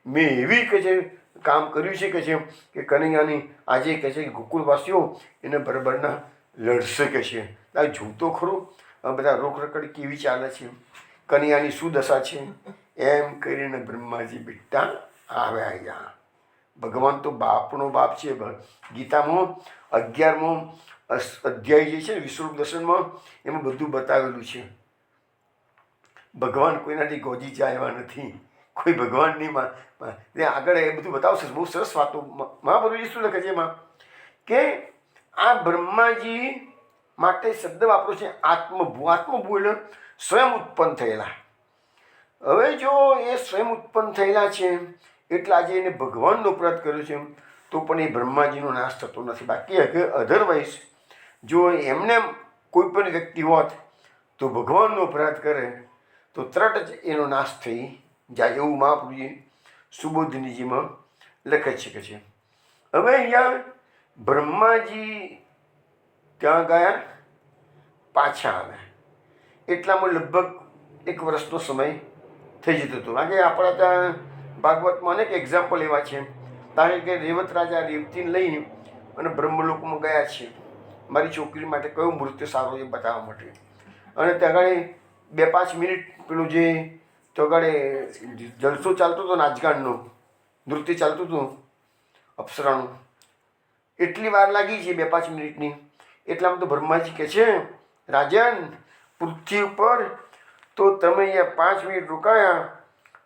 મેં એવી કે છે કામ કર્યું છે કે છે કે કનૈયાની આજે કહે છે કે ગોકુળવાસીઓ એને બરાબરના લડશે કે છે. આ જોતો ખરું બધા રોક રકડ કેવી ચાલે છે, કનૈયાની શું દશા છે. એમ કરીને બ્રહ્માજી બેટા આવ્યા અહીંયા. ભગવાન તો બાપનો બાપ છે. ગીતામાં 11મો અધ્યાય જે છે ને વિશ્વરૂપ દર્શનમાં એમાં બધું બતાવેલું છે. ભગવાન કોઈનાથી ગોજી ચાલ્યા નથી. કોઈ ભગવાનની આગળ એ બધું બતાવશે. બહુ સરસ વાતો મહાપ્રભુજી શું લખે છે એમાં કે આ બ્રહ્માજી માટે શબ્દ વાપરો છે આત્મભૂ. આત્મભૂ એટલે સ્વયં ઉત્પન્ન થયેલા. હવે જો એ સ્વયં ઉત્પન્ન થયેલા છે એટલે આજે એને ભગવાનનો અપરાધ કર્યો છે તો પણ એ બ્રહ્માજીનો નાશ થતો નથી. બાકી અધરવાઇઝ જો એમને કોઈ પણ વ્યક્તિ હોત તો ભગવાનનો અપરાધ કરે તો તરત જ એનો નાશ થઈ જાય. એવું મહાપ્રભુજી સુબોધનીજીમાં લખે છે કે છે. હવે અહીંયા બ્રહ્માજી ત્યાં ગયા, પાછા આવ્યા. એટલામાં લગભગ 1 વર્ષનો સમય થઈ જતો હતો. કારણ કે આપણા ત્યાં ભાગવતમાં અનેક એક્ઝામ્પલ એવા છે. કારણ કે રેવત રાજા રેવતીને લઈને અને બ્રહ્મલોકમાં ગયા છે મારી છોકરી માટે કયું મૃત્યુ સારું એ બતાવવા માટે. અને ત્યાં આગળ 2-5 મિનિટ પેલું જે તો આગળ જલસો ચાલતો હતો, નાચગાનનો નૃત્ય ચાલતું હતું અપ્સરાનું, એટલી વાર લાગી છે 2-5 મિનિટની. એટલામાં તો બ્રહ્માજી કહે છે, રાજન પૃથ્વી ઉપર તો તમે અહીંયા 5 મિનિટ રોકાયા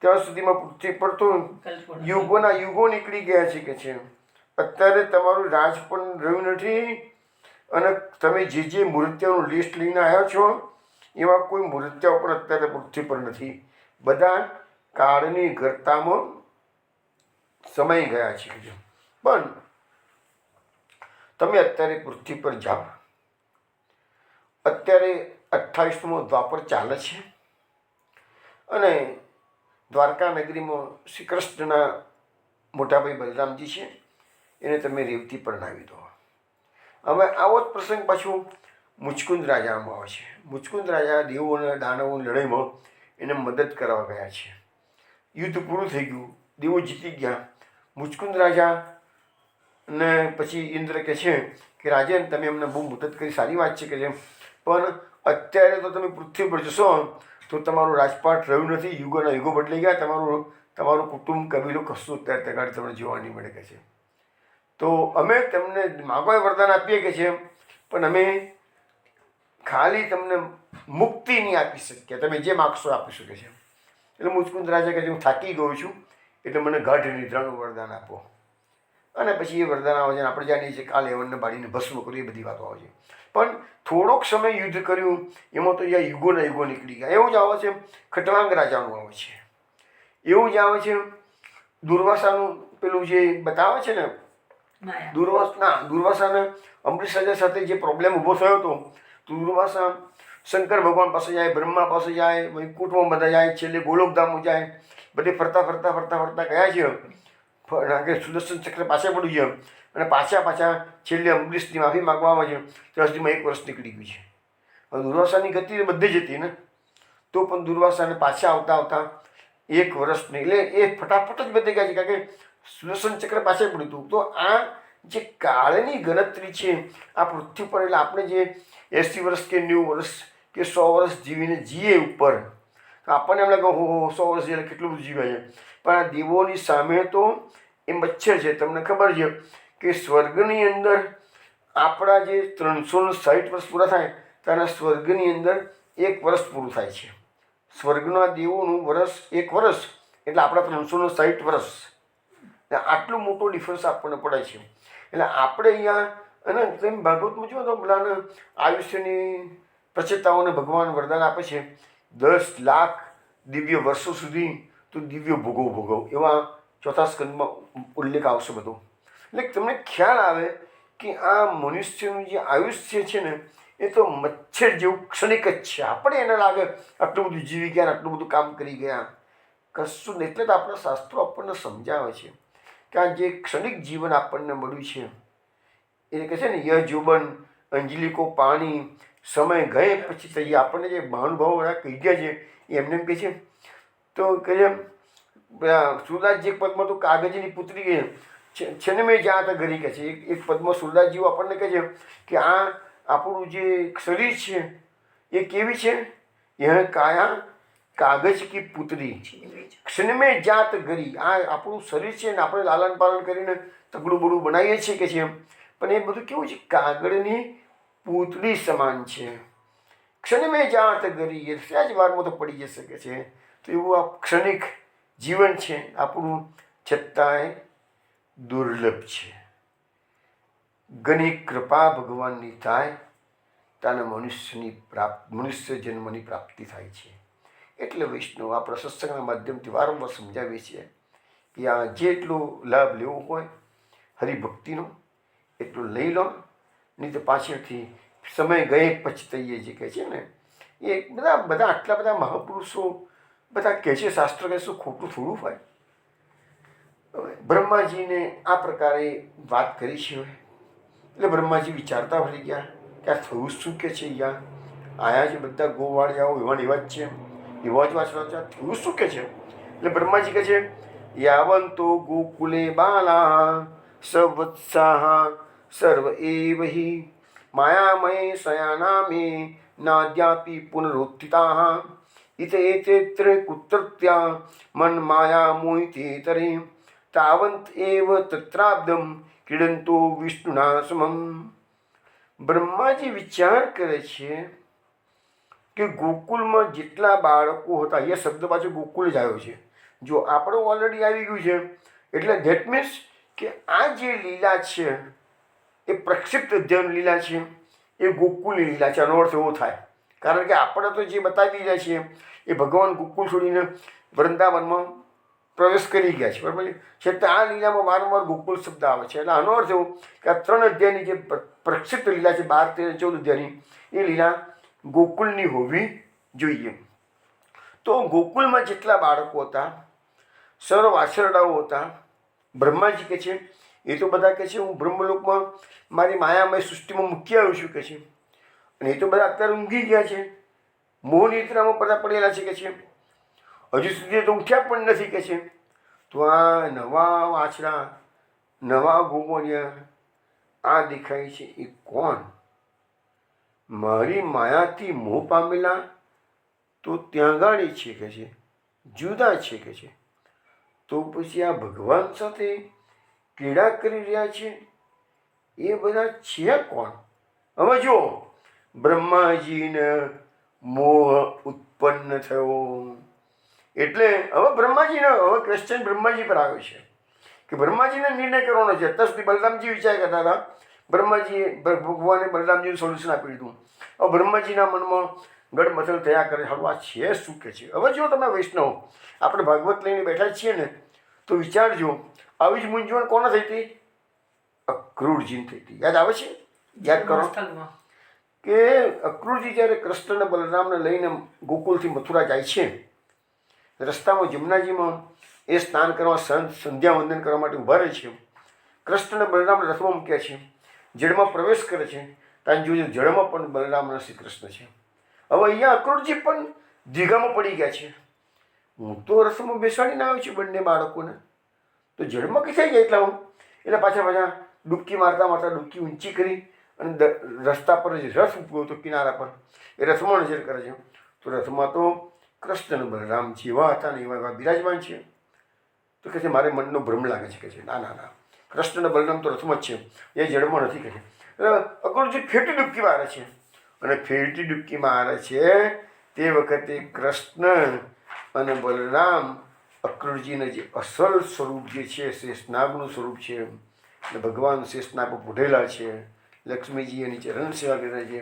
ત્યાં સુધીમાં પૃથ્વી પર તો યુગોના યુગો નીકળી ગયા છે કે છે. અત્યારે તમારું રાજ પણ રહ્યું નથી અને તમે જે મૂર્તિઓનું લિસ્ટ લઈને આવ્યા છો એવા કોઈ મૂર્તિઓ પણ અત્યારે પૃથ્વી પર નથી. બધા કાળની ગર્તામાં સમાઈ ગયા છે. પણ તમે અત્યારે પૃથ્વી પર જાઓ. અત્યારે 28મો દ્વાપર ચાલે છે અને દ્વારકા નગરીમાં શ્રી કૃષ્ણના મોટાભાઈ બલરામજી છે એને તમે રેવતી પરણાવી દો. હવે આવો જ પ્રસંગ પાછું મુચકુંદ રાજામાં આવે છે. મુચકુંદ રાજા દેવો અને દાનવોની લડાઈમાં એને મદદ કરવા ગયા છે. યુદ્ધ પૂરું થઈ ગયું, દેવો જીતી ગયા. મુચકુંદ રાજા ને પછી ઇન્દ્ર કહે છે કે રાજન તમે અમને બહુ મદદ કરી, સારી વાત છે કે જેમ, પણ અત્યારે તો તમે પૃથ્વી પર જશો તો તમારું રાજપાટ રહ્યું નથી. યુગોના યુગો બદલાઈ ગયા. તમારું કુટુંબ કબીલો કશું અત્યારે તગાડી તમને જોવા નહીં મળે કે છે. તો અમે તમને માગોય વરદાન આપીએ કે છે પણ અમે ખાલી તમને મુક્તિ નહીં આપી શકીએ. તમે જે માગશો આપી શકે છે. એટલે મુચકુંદ રાજા કહે છે હું થાકી ગયો છું એટલે મને ગાઢ નિદ્રાનું વરદાન આપો. અને પછી એ વરદાન આવે છે અને આપણે જાણીએ છીએ કાલે અવનને બાળીને ભસ્મ કર્યું, એ બધી વાતો આવે છે. પણ થોડોક સમય યુદ્ધ કર્યું એમાં તો યા યુગોના યુગો નીકળી ગયા. એવું જ આવે છે ખટવાંગ રાજાનું આવે છે, એવું જ આવે છે દુર્વાસાનું પેલું જે બતાવે છે ને દુર્વાસાને અમૃત રાજા સાથે જે પ્રોબ્લેમ ઊભો થયો હતો. દુર્વાસા શંકર ભગવાન પાસે જાય, બ્રહ્મા પાસે જાય, વૈકુંઠમાં બધા જાય, છેલ્લે ગોલોકધામ જાય, બધે ફરતા ગયા છે. સુદર્શન ચક્ર પાસે પડ્યું છે અને પાછા છેલ્લે અમરીશની માફી માગવા આવે છે. ત્યાં સુધીમાં 1 વર્ષ નીકળી ગયું છે. હવે દુર્વાસાની ગતિ બધી જ હતી ને, તો પણ દુર્વાસાને પાછા આવતા 1 વર્ષ નહીં, એટલે એ ફટાફટ જ બધી ગયા છે, કારણ કે સુદર્શન ચક્ર પાસે પડ્યું હતું. તો આ જે કાળની ગણતરી છે આ પૃથ્વી પર, એટલે આપણે જે 80 વર્ષ કે 90 વર્ષ કે 100 વર્ષ જીવીને જીએ ઉપર, તો આપણને એમ લાગે 100 વર્ષ જીવે કેટલું બધું જીવે છે. પણ આ દેવોની સામે તો એ મચ્છર છે. તમને ખબર છે કે સ્વર્ગની અંદર આપણા જે 360 વર્ષ પૂરા થાય ત્યારે સ્વર્ગની અંદર 1 વર્ષ પૂરું થાય છે. સ્વર્ગના દેવોનું વર્ષ 1 વર્ષ એટલે આપણા 360 વર્ષ. આટલું મોટો ડિફરન્સ આપણને પડે છે. એટલે આપણે અહીંયા અને તમે ભાગવતમાં જુઓ તો બધાને આયુષ્યની પ્રચેતાઓને ભગવાન વરદાન આપે છે 10 લાખ દિવ્ય વર્ષો સુધી તો દિવ્ય ભોગવ એવા 4થા સ્કંદમાં ઉલ્લેખ આવશે બધો. એટલે તમને ખ્યાલ આવે કે આ મનુષ્યનું જે આયુષ્ય છે ને એ તો મચ્છર જેવું ક્ષણિક જ છે. આપણે એને લાગે આટલું બધું જીવી ગયા, આટલું બધું કામ કરી ગયા, કશું નહીં. એટલે જ આપણા શાસ્ત્રો આપણને સમજાવે છે કે આ જે ક્ષણિક જીવન આપણને મળ્યું છે એ કહે છે ને યજુબન અંજલિકો પાણી સમય ગયે પછી થઈ. આપણને જે મહાનુભાવો બધા કહી ગયા છે એ એમને એમ કહે છે. તો કહે છે સુરદાસજી એક પદમાં તો કાગજની પુત્રી કહે છે ને મેં જ્યાં હતા ઘરી કહે છે. એક પદમાં સુરદાસજીઓ આપણને કહે છે કે આ આપણું જે શરીર છે એ કેવી છે, એ કાયા કાગજ કી પુત્રી ક્ષણમે જાત ગરી. આ આપણું શરીર છે ને આપણે લાલન પાલન કરીને તગડું બડું બનાવીએ છીએ કે છે, પણ એ બધું કેવું છે કાગળની પૂતળી સમાન છે. ક્ષણમે જાત ગરી, એ સહેજ વારમાં તો પડી જઈ શકે છે. તો એવું આ ક્ષણિક જીવન છે આપણું, છતાંય દુર્લભ છે. ઘણી કૃપા ભગવાનની થાય તાને મનુષ્ય જન્મની પ્રાપ્તિ થાય છે. એટલે વૈષ્ણવ આપણા સત્સંગના માધ્યમથી વારંવાર સમજાવીએ છીએ કે આ જેટલો લાભ લેવો હોય હરિભક્તિનો એટલો લઈ લો, નહીં તો પાછળથી સમય ગયે પછતાઈએ જે કહે છે ને એ બધા આટલા બધા મહાપુરુષો બધા કહે છે, શાસ્ત્ર કહે શું ખોટું થોડું હોય. બ્રહ્માજીને આ પ્રકારે વાત કરી છે. એટલે બ્રહ્માજી વિચારતા ભરી ગયા કે આ થયું શું કે છે, યા આયા છે બધા ગોવાળિયાઓ એવા જ છે, એવા જ વાંચવા થયું શું કે છે. એટલે બ્રહ્માજી કહે છે યાવંતો ગોકુલે બાલા સવત્સાહ સર્વ એવ હિ માયામય શયાના મે નાદ્યાપી પુનરુત્થિતા ઇતેત્ર કુત્રત્યા મન માયા મોહિતેતરે તાવંત એવ તત્રાબ્દમ ક્રીડંતો વિષ્ણુના સમમ. બ્રહ્માજી વિચાર કરે છે કે ગોકુલમાં જેટલા બાળકો હતા, એ શબ્દ પાછો ગોકુલ જ આવ્યો છે. જો આપણો ઓલરેડી આવી ગયું છે એટલે ધેટ મીન્સ કે આ જે લીલા છે એ પ્રક્ષિપ્ત અધ્યયન લીલા છે, એ ગોકુલની લીલા છે. આનો અર્થ એવો થાય, કારણ કે આપણે તો જે બતાવી રહ્યા છીએ એ ભગવાન ગોકુલ છોડીને વૃંદાવનમાં પ્રવેશ કરી ગયા છે, બરાબર છે. છતાં આ લીલામાં વારંવાર ગોકુલ શબ્દ આવે છે. એટલે આનો અર્થ એવો કે આ 3 અધ્યાયની જે પ્રક્ષિપ્ત લીલા છે 12, 13, 14 અધ્યાયની, એ લીલા ગોકુલની હોવી જોઈએ. તો ગોકુલમાં જેટલા બાળકો હતા, સર્વ વાછરડાઓ હતા, બ્રહ્માજી કહે છે એ તો બધા કહે છે હું બ્રહ્મલોકમાં મારી માયામય સૃષ્ટિમાં મૂકી આવ્યો છું કે છે, અને એ તો બધા અત્યારે ઊંઘી ગયા છે, મોહનિદ્રામાં બધા પડેલા છે કે છે, હજુ સુધી તો ઉઠ્યા પણ નથી કે છે. તો આ નવા વાછડા, નવા ગોવાળિયા આ દેખાય છે એ કોણ? મારી માયાથી મોહ પામેલા તો ત્યાં ગાડી છે કે છે, જુદા છે કે છે. તો પછી આ ભગવાન સાથે ક્રીડા કરી રહ્યા છે એ બધા છે કોણ? હવે જો બ્રહ્માજીને મોહ ઉત્પન્ન થયો એટલે હવે ક્વેશ્ચન બ્રહ્માજી પર આવ્યો છે કે બ્રહ્માજીને નિર્ણય કરવાનો છે. અત્યાર સુધી બલરામજી વિચાર કરતા હતા, ભગવાને બલરામજીનું સોલ્યુશન આપી દીધું. હવે બ્રહ્માજીના મનમાં ગડમથલ થયા કરે, હવે આ છે શું કે છે. હવે જો તમે વૈષ્ણવ આપણે ભાગવત લઈને બેઠા છીએ ને, તો વિચારજો આવી જ મૂંઝવણ કોને થઈ હતી? અક્રૂરજીને થઈ હતી. યાદ આવે છે? યાદ કરો સ્થળમાં. કે અક્રૂરજી જ્યારે કૃષ્ણ અને બલરામને લઈને ગોકુલથી મથુરા જાય છે, રસ્તામાં જમુનાજીમાં એ સ્નાન કરવા સંધ્યા વંદન કરવા માટે ઊભા રહે છે. કૃષ્ણ અને બલરામ રથમાં મૂક્યા છે, જળમાં પ્રવેશ કરે છે. ત્યાં જોયું જળમાં પણ બલરામ અને શ્રી કૃષ્ણ છે. હવે અહીંયા અક્રૂરજી પણ દીઘામાં પડી ગયા છે. હું તો રથમાં બેસાડીને આવ્યો છું બંને બાળકોને, તો જળમાં કે થઈ ગયા એટલા હું એટલે પાછા ડૂબકી મારતા મારતા ડૂબકી ઊંચી કરી અને રસ્તા પર જ રથ ઉભો હતો કિનારા પર, એ રથમાં નજર કરે છે. તો રથમાં તો કૃષ્ણ અને બલરામ જેવા હતા ને એવા બિરાજમાન છે. તો કહે છે મારે મનનો ભ્રમ લાગે છે. કહે છે ના ના ના, કૃષ્ણ અને બલરામ તો રથમાં જ છે, એ જળમાં નથી. કહે છે અક્રૂરજી ફેરતી ડૂબકી મારે છે, અને ફેરતી ડૂબકી મારે છે તે વખતે કૃષ્ણ અને બલરામ અક્રૂરજીને જે અસલ સ્વરૂપ જે છે, શેષનાગનું સ્વરૂપ છે, એટલે ભગવાન શેષનાગ પોઢેલા છે, લક્ષ્મીજી એની ચરણ સેવા કરે છે,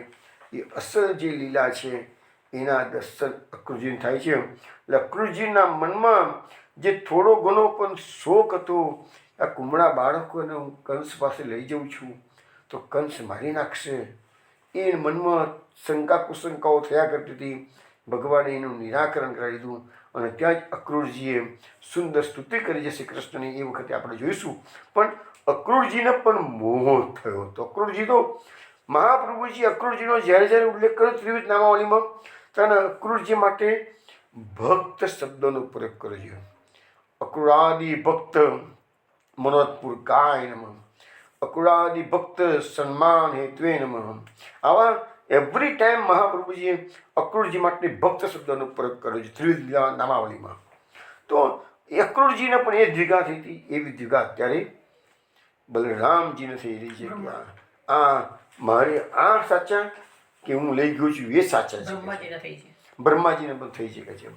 એ અસલ જે લીલા છે એના દર્શન અક્રૂરજીને થાય છે. એટલે અક્રૂરજીના મનમાં જે થોડો ઘણો પણ શોક હતો, આ કુમળા બાળકોને હું કંસ પાસે લઈ જાઉં છું તો કંસ મારી નાખશે, એ મનમાં શંકા કુશંકાઓ થયા કરતી હતી. ભગવાને એનું નિરાકરણ કરાવી દીધું અને ત્યાં જ અક્રૂરજીએ સુંદર સ્તુતિ કરી છે શ્રી કૃષ્ણની. એ વખતે આપણે જોઈશું. પણ અક્રૂરજીને પણ મોહ થયો હતો. અક્રૂરજી તો મહાપ્રભુજી અક્રૂરજીનો જ્યારે જ્યારે ઉલ્લેખ કર્યો ત્રિવિધ નામાવલીમાં, ત્યારે અક્રૂરજી માટે ભક્ત શબ્દનો પ્રયોગ કર્યો છે. અક્રૂરાદિ ભક્ત મનોત્પુર કાય નમઃ, અક્રૂરાદિ ભક્ત સન્માન હેત્વે નમઃ. આવા એવરી ટાઈમ મહાપ્રભુજીએ અક્રૂરજી માટે ભક્ત શબ્દનો પ્રયોગ કર્યો છે ત્રિવિધ નામાવલીમાં. તો અક્રૂરજીને પણ એ દ્વિગા થઈ હતી, એવી દ્વિગા અત્યારે બલરામજીને થઈ રહી છે કે આ મારે આ સાચા કે હું લઈ ગયો છું એ સાચા છે. બ્રહ્માજીને પણ થઈ શકે છે.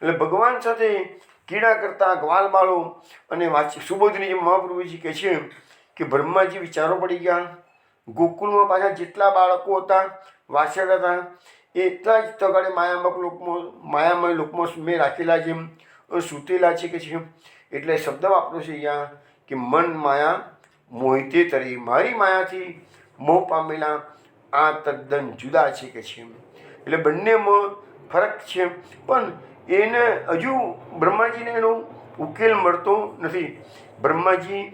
એટલે ભગવાન સાથે કીડા કરતા ગ્વાલ બાળો અને સુબોધની જેમ મહાપ્રભુજી કહે છે કે બ્રહ્માજી વિચારો પડી ગયા. ગોકુળમાં પાછા જેટલા બાળકો હતા, વાછડ હતા, એટલા જ તગાડે માયામય લોકમાં મેં રાખેલા જેમ સૂતેલા છે કે છે. એટલે શબ્દ વાપરો છે અહીંયા કે મન માયા મોહિતે તરી, મારી માયાથી મોહ પામેલા આ તદ્દન જુદા છે કે છે. એટલે બંનેમાં ફરક છે. પણ એને હજુ બ્રહ્માજીને એનો ઉકેલ મળતો નથી. બ્રહ્માજી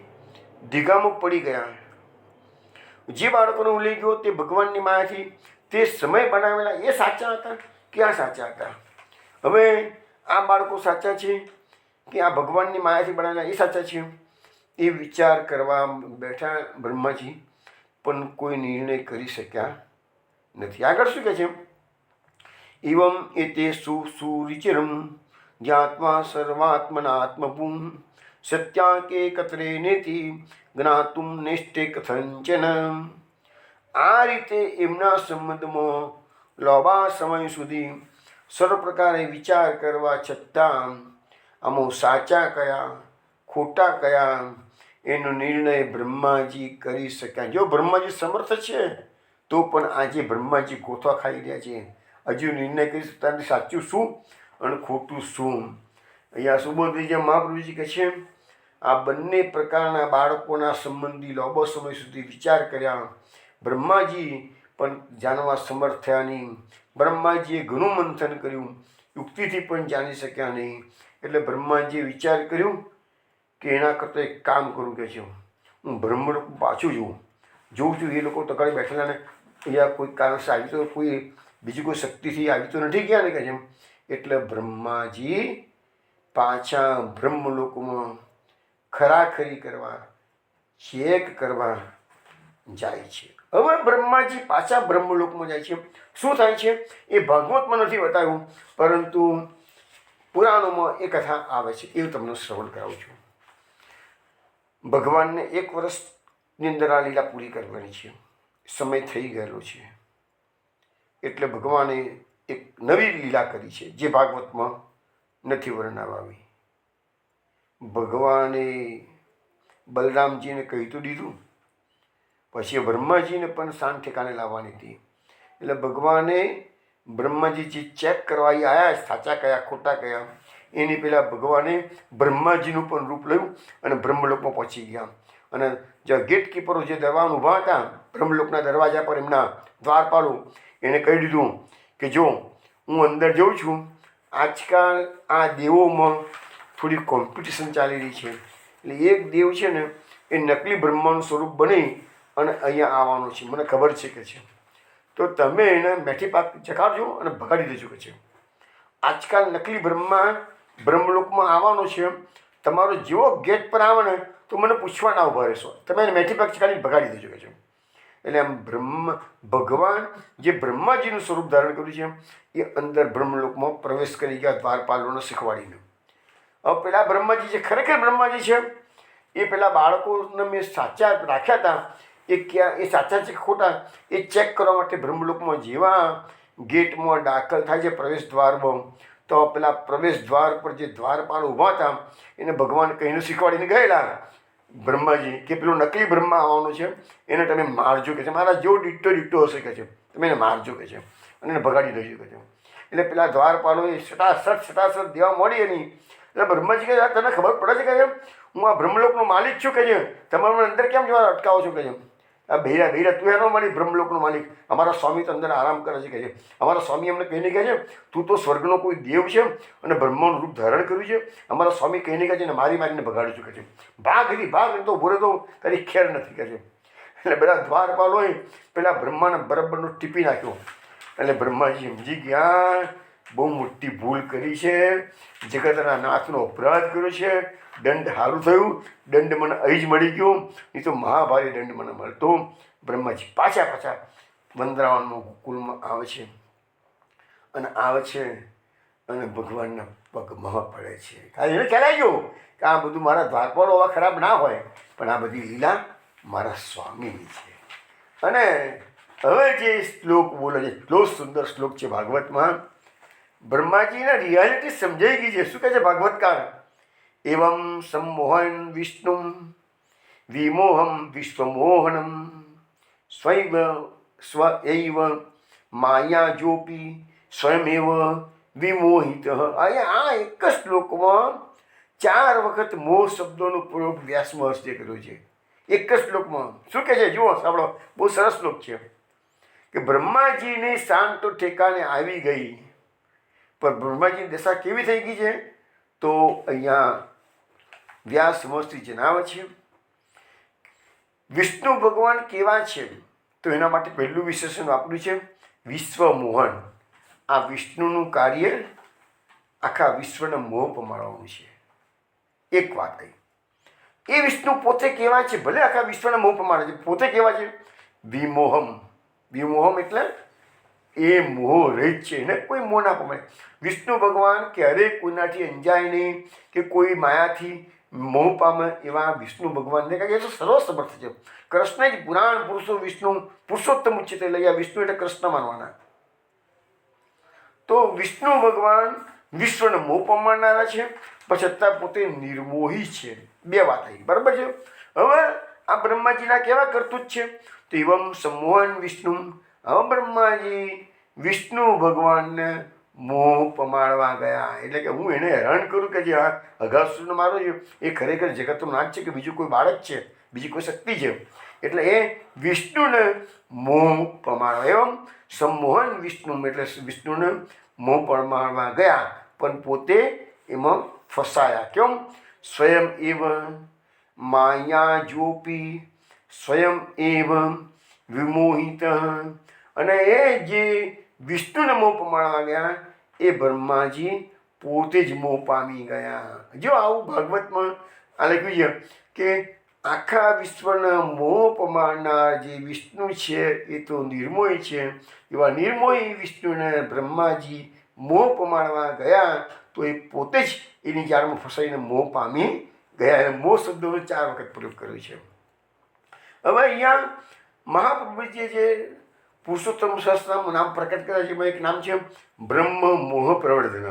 દીઘામાં પડી ગયા. જે બાળકોનો હું લઈ ગયો તે ભગવાનની માયાથી તે સમય બનાવેલા એ સાચા હતા કે આ સાચા હતા? હવે આ બાળકો સાચા છે કે આ ભગવાનની માયાથી બનાવેલા એ સાચા છે? એ વિચાર કરવા બેઠા બ્રહ્માજી, પણ કોઈ નિર્ણય કરી શક્યા નથી. આગળ શું કહે છે? એવમ એતે સુરિચિરમ જ્ઞાત્મા સર્વાત્મનાત્મપું સત્યાકે કતરે નેતિ જ્ઞાતુમ નિષ્ઠે કથંચન. આ રીતે એમના સંબંધમાં લાંબા સમય સુધી સર્વ પ્રકારે વિચાર કરવા છતાં આમાં સાચા કયા ખોટા કયા એનો નિર્ણય બ્રહ્માજી કરી શક્યા. જો બ્રહ્માજી સમર્થ છે તો પણ આજે બ્રહ્માજી ગોથા ખાઈ રહ્યા છે. હજુ નિર્ણય કરી શકતા નથી સાચું શું અને ખોટું શું. અહીંયા સુબોધજી જેમ મહાપ્રભુજી કહે છે આ બંને પ્રકારના બાળકોના સંબંધી લાંબો સમય સુધી વિચાર કર્યા. બ્રહ્માજી પણ જાણવા સમર્થ થયા નહીં. બ્રહ્માજીએ ઘણું મંથન કર્યું, યુક્તિથી પણ જાણી શક્યા નહીં. એટલે બ્રહ્માજીએ વિચાર કર્યું કે એના કરતાં એક કામ કરું કે છે, હું બ્રહ્મલોક પાછું જોઉં છું એ લોકો તગાડી બેઠેલા ને અહીંયા કોઈ કારણસર આવી તો કોઈ બીજી કોઈ શક્તિથી આવી તો નથી ગયા ને કે છે. એટલે બ્રહ્માજી પાછા બ્રહ્મલોકમાં ખરાખરી કરવા, ચેક કરવા જાય છે. હવે બ્રહ્માજી પાછા બ્રહ્મલોકમાં જાય છે. શું થાય છે એ ભાગવતમાં નથી બતાવ્યું, પરંતુ પુરાણોમાં એ કથા આવે છે, એવું તમને શ્રવણ કરાવું છું. ભગવાનને 1 વર્ષની અંદર આ લીલા પૂરી કરવાની છે. સમય થઈ ગયેલો છે એટલે ભગવાને એક નવી લીલા કરી છે જે ભાગવતમાં નથી વર્ણવવામાં આવી. ભગવાને બલરામજીને કહી તો દીધું, પછી બ્રહ્માજીને પણ શાંત ઠેકાને લાવવાની હતી. એટલે ભગવાને બ્રહ્માજી જે ચેક કરવા આવ્યા સાચા કયા ખોટા કયા, એની પહેલાં ભગવાને બ્રહ્માજીનું પણ રૂપ લયું અને બ્રહ્મલોકમાં પહોંચી ગયા. અને જે ગેટકીપરો જે દરવાજા ઊભા હતા બ્રહ્મલોકના દરવાજા પર, એમના દ્વારપાલો, એને કહી દીધું કે જો હું અંદર જઉં છું, આજકાલ આ દેવોમાં થોડી કોમ્પિટિશન ચાલી રહી છે. એટલે એક દેવ છે ને એ નકલી બ્રહ્માનું સ્વરૂપ બની અને અહીંયા આવવાનો છે, મને ખબર છે કે છે, તો તમે એને મેઠી પાક ચકાડજો અને ભગાડી દેજો કે છે. આજકાલ નકલી બ્રહ્મલોકમાં આવવાનો છે, તમારો જેવો ગેટ પર આવે ને તો મને પૂછવા ના ઊભા રહેશો, તમે એને મેઠી પાક ચકાડીને ભગાડી દેજો કે છે. એટલે આમ ભગવાન જે બ્રહ્માજીનું સ્વરૂપ ધારણ કર્યું છે એ અંદર બ્રહ્મલોકમાં પ્રવેશ કરી ગયા દ્વારપાલોને શીખવાડીને. હવે પેલા બ્રહ્માજી જે ખરેખર બ્રહ્માજી છે એ પેલા બાળકોને મેં સાચા રાખ્યા હતા, એ ક્યાં એ સાચા છે ખોટા એ ચેક કરવા માટે બ્રહ્મલોકમાં જેવા ગેટમાં દાખલ થાય છે પ્રવેશ દ્વારમાં, તો પેલા પ્રવેશ દ્વાર પર જે દ્વારપાલ ઊભા હતા એને ભગવાન કહીને શીખવાડીને ગયેલા બ્રહ્માજી કે પેલો નકલી બ્રહ્મા આવવાનો છે, એને તમે મારજો કે છે, મારા જેવો ડીટો હશે કે છે, તમે એને મારજો કે છે અને એને ભગાડી દેજો કે છે. એટલે પેલા દ્વારપાલોએ સટાસટ દેવા મળી એની. એટલે બ્રહ્માજી કહે તને ખબર પડે છે કે હું આ બ્રહ્મલોકનો માલિક છું કે છે, તમે મને અંદર કેમ જવા અટકાવો છો કે છે. આ ભૈરા તું એનો માલિક, બ્રહ્મલોકનો માલિક, અમારા સ્વામી તો અંદર આરામ કરે છે કે છે. અમારા સ્વામી અમને કહીને કહે છે તું તો સ્વર્ગનો કોઈ દેવ છે અને બ્રહ્માનું રૂપ ધારણ કર્યું છે. અમારા સ્વામી કહીને કહે છે ને મારીને ભગાડી ચૂકે છે. ભાગ તો ભૂરે તો તારી ખેર નથી કે છે. એટલે બધા દ્વારપાલોએ પેલા બ્રહ્માને બરાબરનો ટીપી નાખ્યો. એટલે બ્રહ્માજી સમજી ગયા બહુ મોટી ભૂલ કરી છે, જગતના નાથનો અપરાધ કર્યો છે, દંડ સારું થયું, દંડ મને અહીં જ મળી ગયો, નહીં તો મહાભારી દંડ મને મળતો. બ્રહ્માજી પાછા વંદરાવનમાં ગોકુળમાં આવે છે અને ભગવાનના પગમાં પડે છે. એને ખ્યાલ આવી ગયો કે આ બધું મારા દ્વારપાલો આવા ખરાબ ના હોય, પણ આ બધી લીલા મારા સ્વામીની છે. અને હવે જે શ્લોક બોલે છે એટલો સુંદર શ્લોક છે ભાગવતમાં, બ્રહ્માજીને રિયાલિટી સમજાઈ ગઈ છે. શું કહે છે ભાગવતકાર? એવં સંમોહન વિષ્ણુ વિમોહમ વિશ્વમોહનમ સ્વયૈવ માયા જોપી સ્વયમેવ વિમોહિત. અહીંયા આ એક જ શ્લોકમાં 4 વખત મોહ શબ્દોનો પ્રયોગ વ્યાસ મહર્ષિએ કર્યો છે. એક જ શ્લોકમાં. શું કહે છે જુઓ, સાંભળો, બહુ સરસ શ્લોક છે કે બ્રહ્માજીની શાંત તો ઠેકાણે આવી ગઈ, પણ બ્રહ્માજીની દશા કેવી થઈ ગઈ છે? તો અહીંયા વ્યાસ મહર્ષિ જણાવે છે વિષ્ણુ ભગવાન કેવા છે, તો એના માટે પહેલું વિશેષણ વાપર્યું છે વિશ્વમોહન. આ વિષ્ણુનું કાર્ય આખા વિશ્વને મોહ પમાડવાનું છે. એક વાત કહી, એ વિષ્ણુ પોતે કેવા છે, ભલે આખા વિશ્વને મોહ પમાડે છે, પોતે કેવા છે? વિમોહમ એટલે એ મોહ રહિત છે, એને કોઈ મોહ ના પમાડે. વિષ્ણુ ભગવાન ક્યારેય કોઈનાથી અંજાય નહીં કે કોઈ માયાથી મોહ પામે એવા વિષ્ણુ ભગવાનને કહે તો સર્વસમર્થ છે. કૃષ્ણ જ પુરાણ પુરુષો વિષ્ણુ પુરુષોત્તમ ઉચ્ચતે લઈ આ વિષ્ણુ એટલે કૃષ્ણ માનવાના. તો વિષ્ણુ ભગવાન વિશ્વને મોહ પમાડનારા છે, પણ છતાં પોતે નિર્મોહી છે. 2 વાત આવી, બરાબર છે. હવે આ બ્રહ્માજીના કેવા કરતૂત છે? તો એવમ સંમોહન વિષ્ણુ. હવે બ્રહ્માજી વિષ્ણુ ભગવાનને મોહ પમાડવા ગયા, એટલે કે હું એને હેરાન કરું કે જે આ અઘાસુરને મારો છે એ ખરેખર જગતનો નાથ છે કે બીજું કોઈ બાળક છે, બીજી કોઈ શક્તિ છે. એટલે એ વિષ્ણુને મોહ પમાડવા, એવમ સંમોહન વિષ્ણુ એટલે વિષ્ણુને મોહ પમાડવા ગયા, પણ પોતે એમાં ફસાયા. કેમ? સ્વયં એવ માયા જોપી સ્વયં એવ વિમોહિત. અને એ જે વિષ્ણુને મોહ પમાડવા ગયા એ બ્રહ્માજી પોતે જ મોહ પામી ગયા. જો આવું ભાગવતમાં આ લખ્યું છે કે આખા વિશ્વના મોહ પમાડનાર જે વિષ્ણુ છે એ તો નિર્મોહી છે. એવા નિર્મોહી વિષ્ણુને બ્રહ્માજી મોહ પમાડવા ગયા તો એ પોતે જ એની જાળમાં ફસાઈને મોહ પામી ગયા. અને મોહ શબ્દોનો 4 વખત પ્રયોગ કર્યો છે. હવે અહીંયા મહાપ્રભુજીએ જે પુરુષોત્તમ સહસ્રનામ નામ પ્રકટ કર્યા છે એમાં એક નામ છે બ્રહ્મ મોહ પ્રવર્ધન.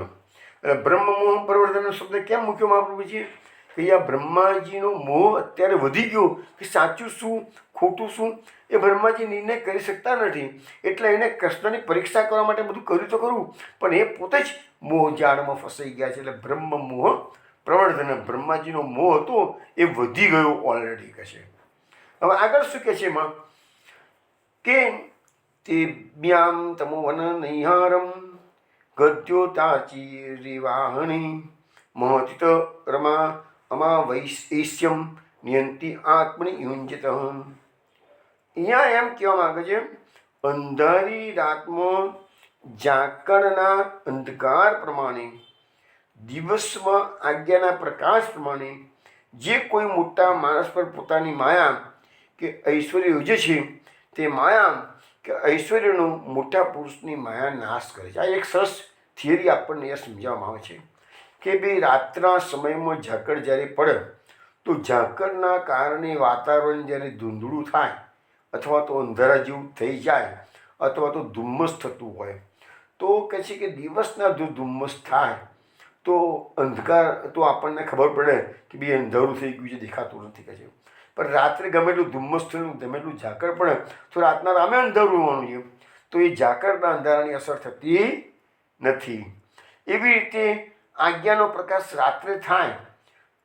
એટલે બ્રહ્મ મોહ પ્રવર્ધન શબ્દ કેમ મૂક્યો મહાપ્રભુજીએ? કે આ બ્રહ્માજીનો મોહ અત્યારે વધી ગયો કે સાચું શું ખોટું શું એ બ્રહ્માજી નિર્ણય કરી શકતા નથી. એટલે એને કૃષ્ણની પરીક્ષા કરવા માટે બધું કર્યું તો કરવું, પણ એ પોતે જ મોહ જાળમાં ફસાઈ ગયા છે. એટલે બ્રહ્મ મોહ પ્રવર્ધન, બ્રહ્માજીનો મોહ હતો એ વધી ગયો ઓલરેડી કહે છે. હવે આગળ શું કહે છે એમાં કે તેભ્યામ તમોવન નૈહારમ ગદ્યોતાચીરિવાહણી મહતિત રમા અમા વૈશ્યમ નિયંતિ આત્મનિ યુંજિત. અહીંયા એમ કહેવા માંગે છે અંધારી રાતમાં ઝાકળના અંધકાર પ્રમાણે, દિવસમાં આજ્ઞાના પ્રકાશ પ્રમાણે જે કોઈ મોટા માણસ પર પોતાની માયા કે ઐશ્વર્ય યોજે છે, તે માયા કે ઐશ્વર્યનો મોટા પુરુષની માયા નાશ કરે છે. આ એક સરસ થિયરી આપણને એ સમજાવવામાં આવે છે કે ભાઈ રાતના સમયમાં ઝાકળ જ્યારે પડે તો ઝાકળના કારણે વાતાવરણ જ્યારે ધૂંધળું થાય અથવા તો અંધારા જેવું થઈ જાય અથવા તો ધુમ્મસ થતું હોય તો કહે છે કે દિવસના જો ધુમ્મસ થાય તો અંધકાર તો આપણને ખબર પડે કે ભાઈ અંધારું થઈ ગયું છે, દેખાતું નથી કહે છે. પણ રાત્રે ગમે એટલું ધુમ્મસ થયું, ગમે એટલું ઝાકળ પડે તો રાતના રામે અંધારું હોવાનું છે. તો એ ઝાકળના અંધારાની અસર થતી નથી. એવી રીતે આજ્ઞાનો પ્રકાશ રાત્રે થાય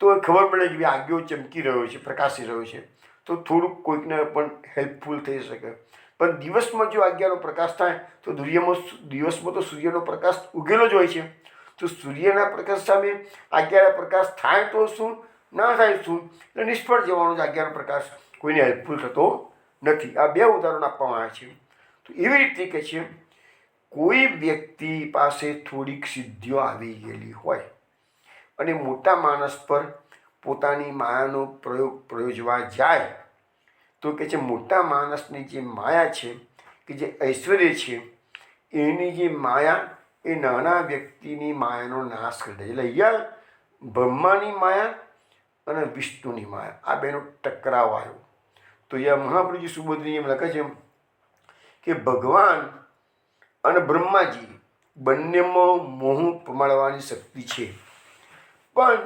તો ખબર પડે કે આજ્ઞો ચમકી રહ્યો છે, પ્રકાશી રહ્યો છે, તો થોડુંક કોઈકને પણ હેલ્પફુલ થઈ શકે. પણ દિવસમાં જો આજ્ઞાનો પ્રકાશ થાય તો દિવસમાં તો સૂર્યનો પ્રકાશ ઉગેલો જ હોય છે. તો સૂર્યના પ્રકાશ સામે આજ્ઞાના પ્રકાશ થાય તો શું, ના થાય શું, એટલે નિષ્ફળ જવાનો જ આજ્ઞાનો પ્રકાશ કોઈને હેલ્પફુલ થતો નથી. આ બે ઉદાહરણ આપવામાં આવ્યા છે. તો એવી રીતે કહે છે કોઈ વ્યક્તિ પાસે થોડીક સિદ્ધિઓ આવી ગયેલી હોય અને મોટા માણસ પર પોતાની માયાનો પ્રયોજવા જાય તો કહે છે મોટા માણસની જે માયા છે કે જે ઐશ્વર્ય છે એની જે માયા એ નાના વ્યક્તિની માયાનો નાશ કરી દે. એટલે અહીંયા બ્રહ્માની માયા અને વિષ્ણુની માયા આ બેનો ટકરાવ આવ્યો. તો અહીંયા મહાપ્રભુજી સુબોધની એમ લખે છે કે ભગવાન અને બ્રહ્માજી બંનેમાં મોહ પ્રમાણવાની શક્તિ છે, પણ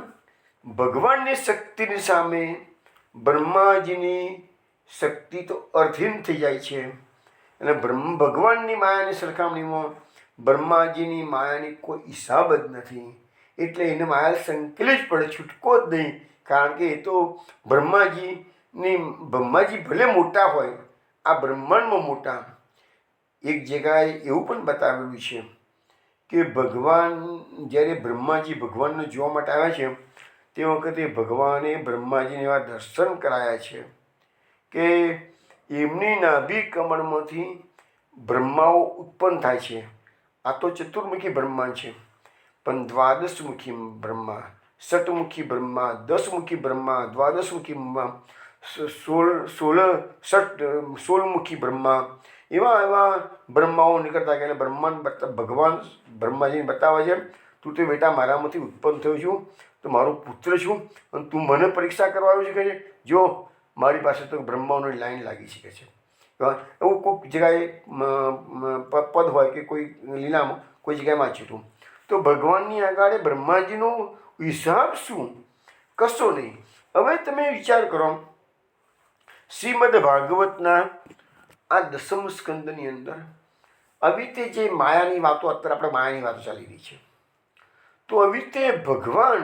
ભગવાનની શક્તિની સામે બ્રહ્માજીની શક્તિ તો અર્થહીન થઈ જાય છે. અને ભગવાનની માયાની સરખામણીમાં બ્રહ્માજીની માયાની કોઈ હિસાબ જ નથી. એટલે એને માયા સંકેલી જ પડે, છૂટકો જ નહીં. કારણ કે એ તો બ્રહ્માજી ભલે મોટા હોય, આ બ્રહ્માંડમાં મોટા. એક જગ્યાએ એવું પણ બતાવેલું છે કે ભગવાન જ્યારે બ્રહ્માજી ભગવાનને જોવા માટે આવ્યા છે તે વખતે ભગવાને બ્રહ્માજીને એવા દર્શન કરાયા છે કે એમની નાભી કમળમાંથી બ્રહ્માઓ ઉત્પન્ન થાય છે. આ તો ચતુર્મુખી બ્રહ્મા છે, પણ દ્વાદશમુખી બ્રહ્મા, ષટમુખી બ્રહ્મા, દસમુખી બ્રહ્મા, દ્વાદશમુખી બ્રહ્મા, 16મુખી બ્રહ્મા, એવા બ્રહ્માઓ નીકળતા ગયા. ભગવાન બ્રહ્માજીને બતાવે છે તું તો બેટા મારામાંથી ઉત્પન્ન થયો છું, તો મારો પુત્ર છું અને તું મને પરીક્ષા કરવા આવ્યો છે કે જો મારી પાસે તો બ્રહ્માઓની લાઈન લાગી શકે છે. એવું કોઈક જગ્યાએ પદ હોય કે કોઈ લીલામાં કોઈ જગ્યાએ વાંચ્યું હતું. તો ભગવાનની આગળ બ્રહ્માજીનો હિસાબ શું, કશો નહીં. હવે તમે વિચાર કરો શ્રીમદ ભાગવતના આ 10મ સ્કંદની અંદર આવી રીતે જે માયાની વાતો, અત્યારે આપણે માયાની વાતો ચાલી રહી છે, તો આવી રીતે ભગવાન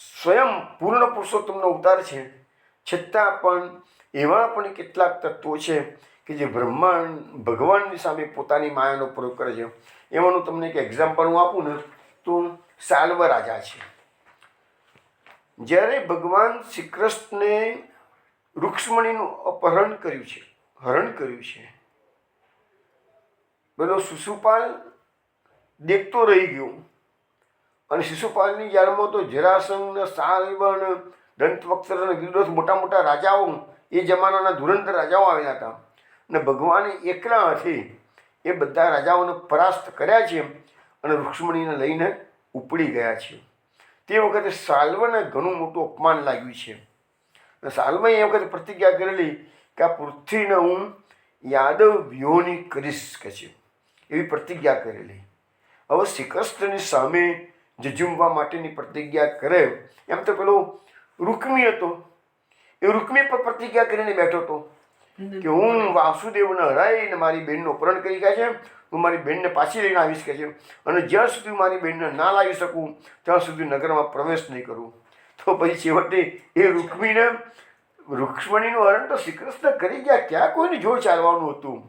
સ્વયં પૂર્ણ પુરુષોત્તમનો અવતાર છે, છતાં પણ એવા પણ કેટલાક તત્વો છે કે જે ભગવાનની સામે પોતાની માયાનો પ્રયોગ કરે છે. એમાંનું તમને એક એક્ઝામ્પલ હું આપું ને તો સાલ્વ રાજા છે. જ્યારે ભગવાન શ્રી કૃષ્ણે રૂક્ષ્મણીનું હરણ કર્યું છે, પેલો શિશુપાલ દેખતો રહી ગયો અને શિશુપાલની યાદમાં તો જરાસંઘ, સાલ્વ, દંતવક્ર અને વિરુદ્ધ મોટા મોટા રાજાઓ, એ જમાનાના ધુરંધર રાજાઓ આવેલા હતા અને ભગવાને એકલા હાથે એ બધા રાજાઓને પરાસ્ત કર્યા છે અને રૂક્ષ્મણીને લઈને ઉપડી ગયા છે. તે વખતે સાલ્વને ઘણું મોટું અપમાન લાગ્યું છે. સાલ્વે એ વખતે પ્રતિજ્ઞા કરેલી કે આ પૃથ્વીને હું યાદવ વ્યોની કરીશ કે છે, એવી પ્રતિજ્ઞા કરેલી. હવે શ્રી કૃષ્ણની સામે જજુમવા માટેની પ્રતિજ્ઞા કરે. એમ તો પેલો રૂકમી હતો, એ રૂકમી પર પ્રતિજ્ઞા કરીને બેઠો હતો કે હું વાસુદેવને હરાઈને મારી બહેનનું અપહરણ કરી ગયા છે, હું મારી બહેનને પાછી લઈને આવીશ કે છે, અને જ્યાં સુધી મારી બહેનને ના લાવી શકું ત્યાં સુધી નગરમાં પ્રવેશ નહીં કરું. તો પછી છેવટે એ રૂક્ષ્મણીનું હરણ તો શ્રી કૃષ્ણ કરી ગયા, ક્યાં કોઈને જોર ચાલવાનું હતું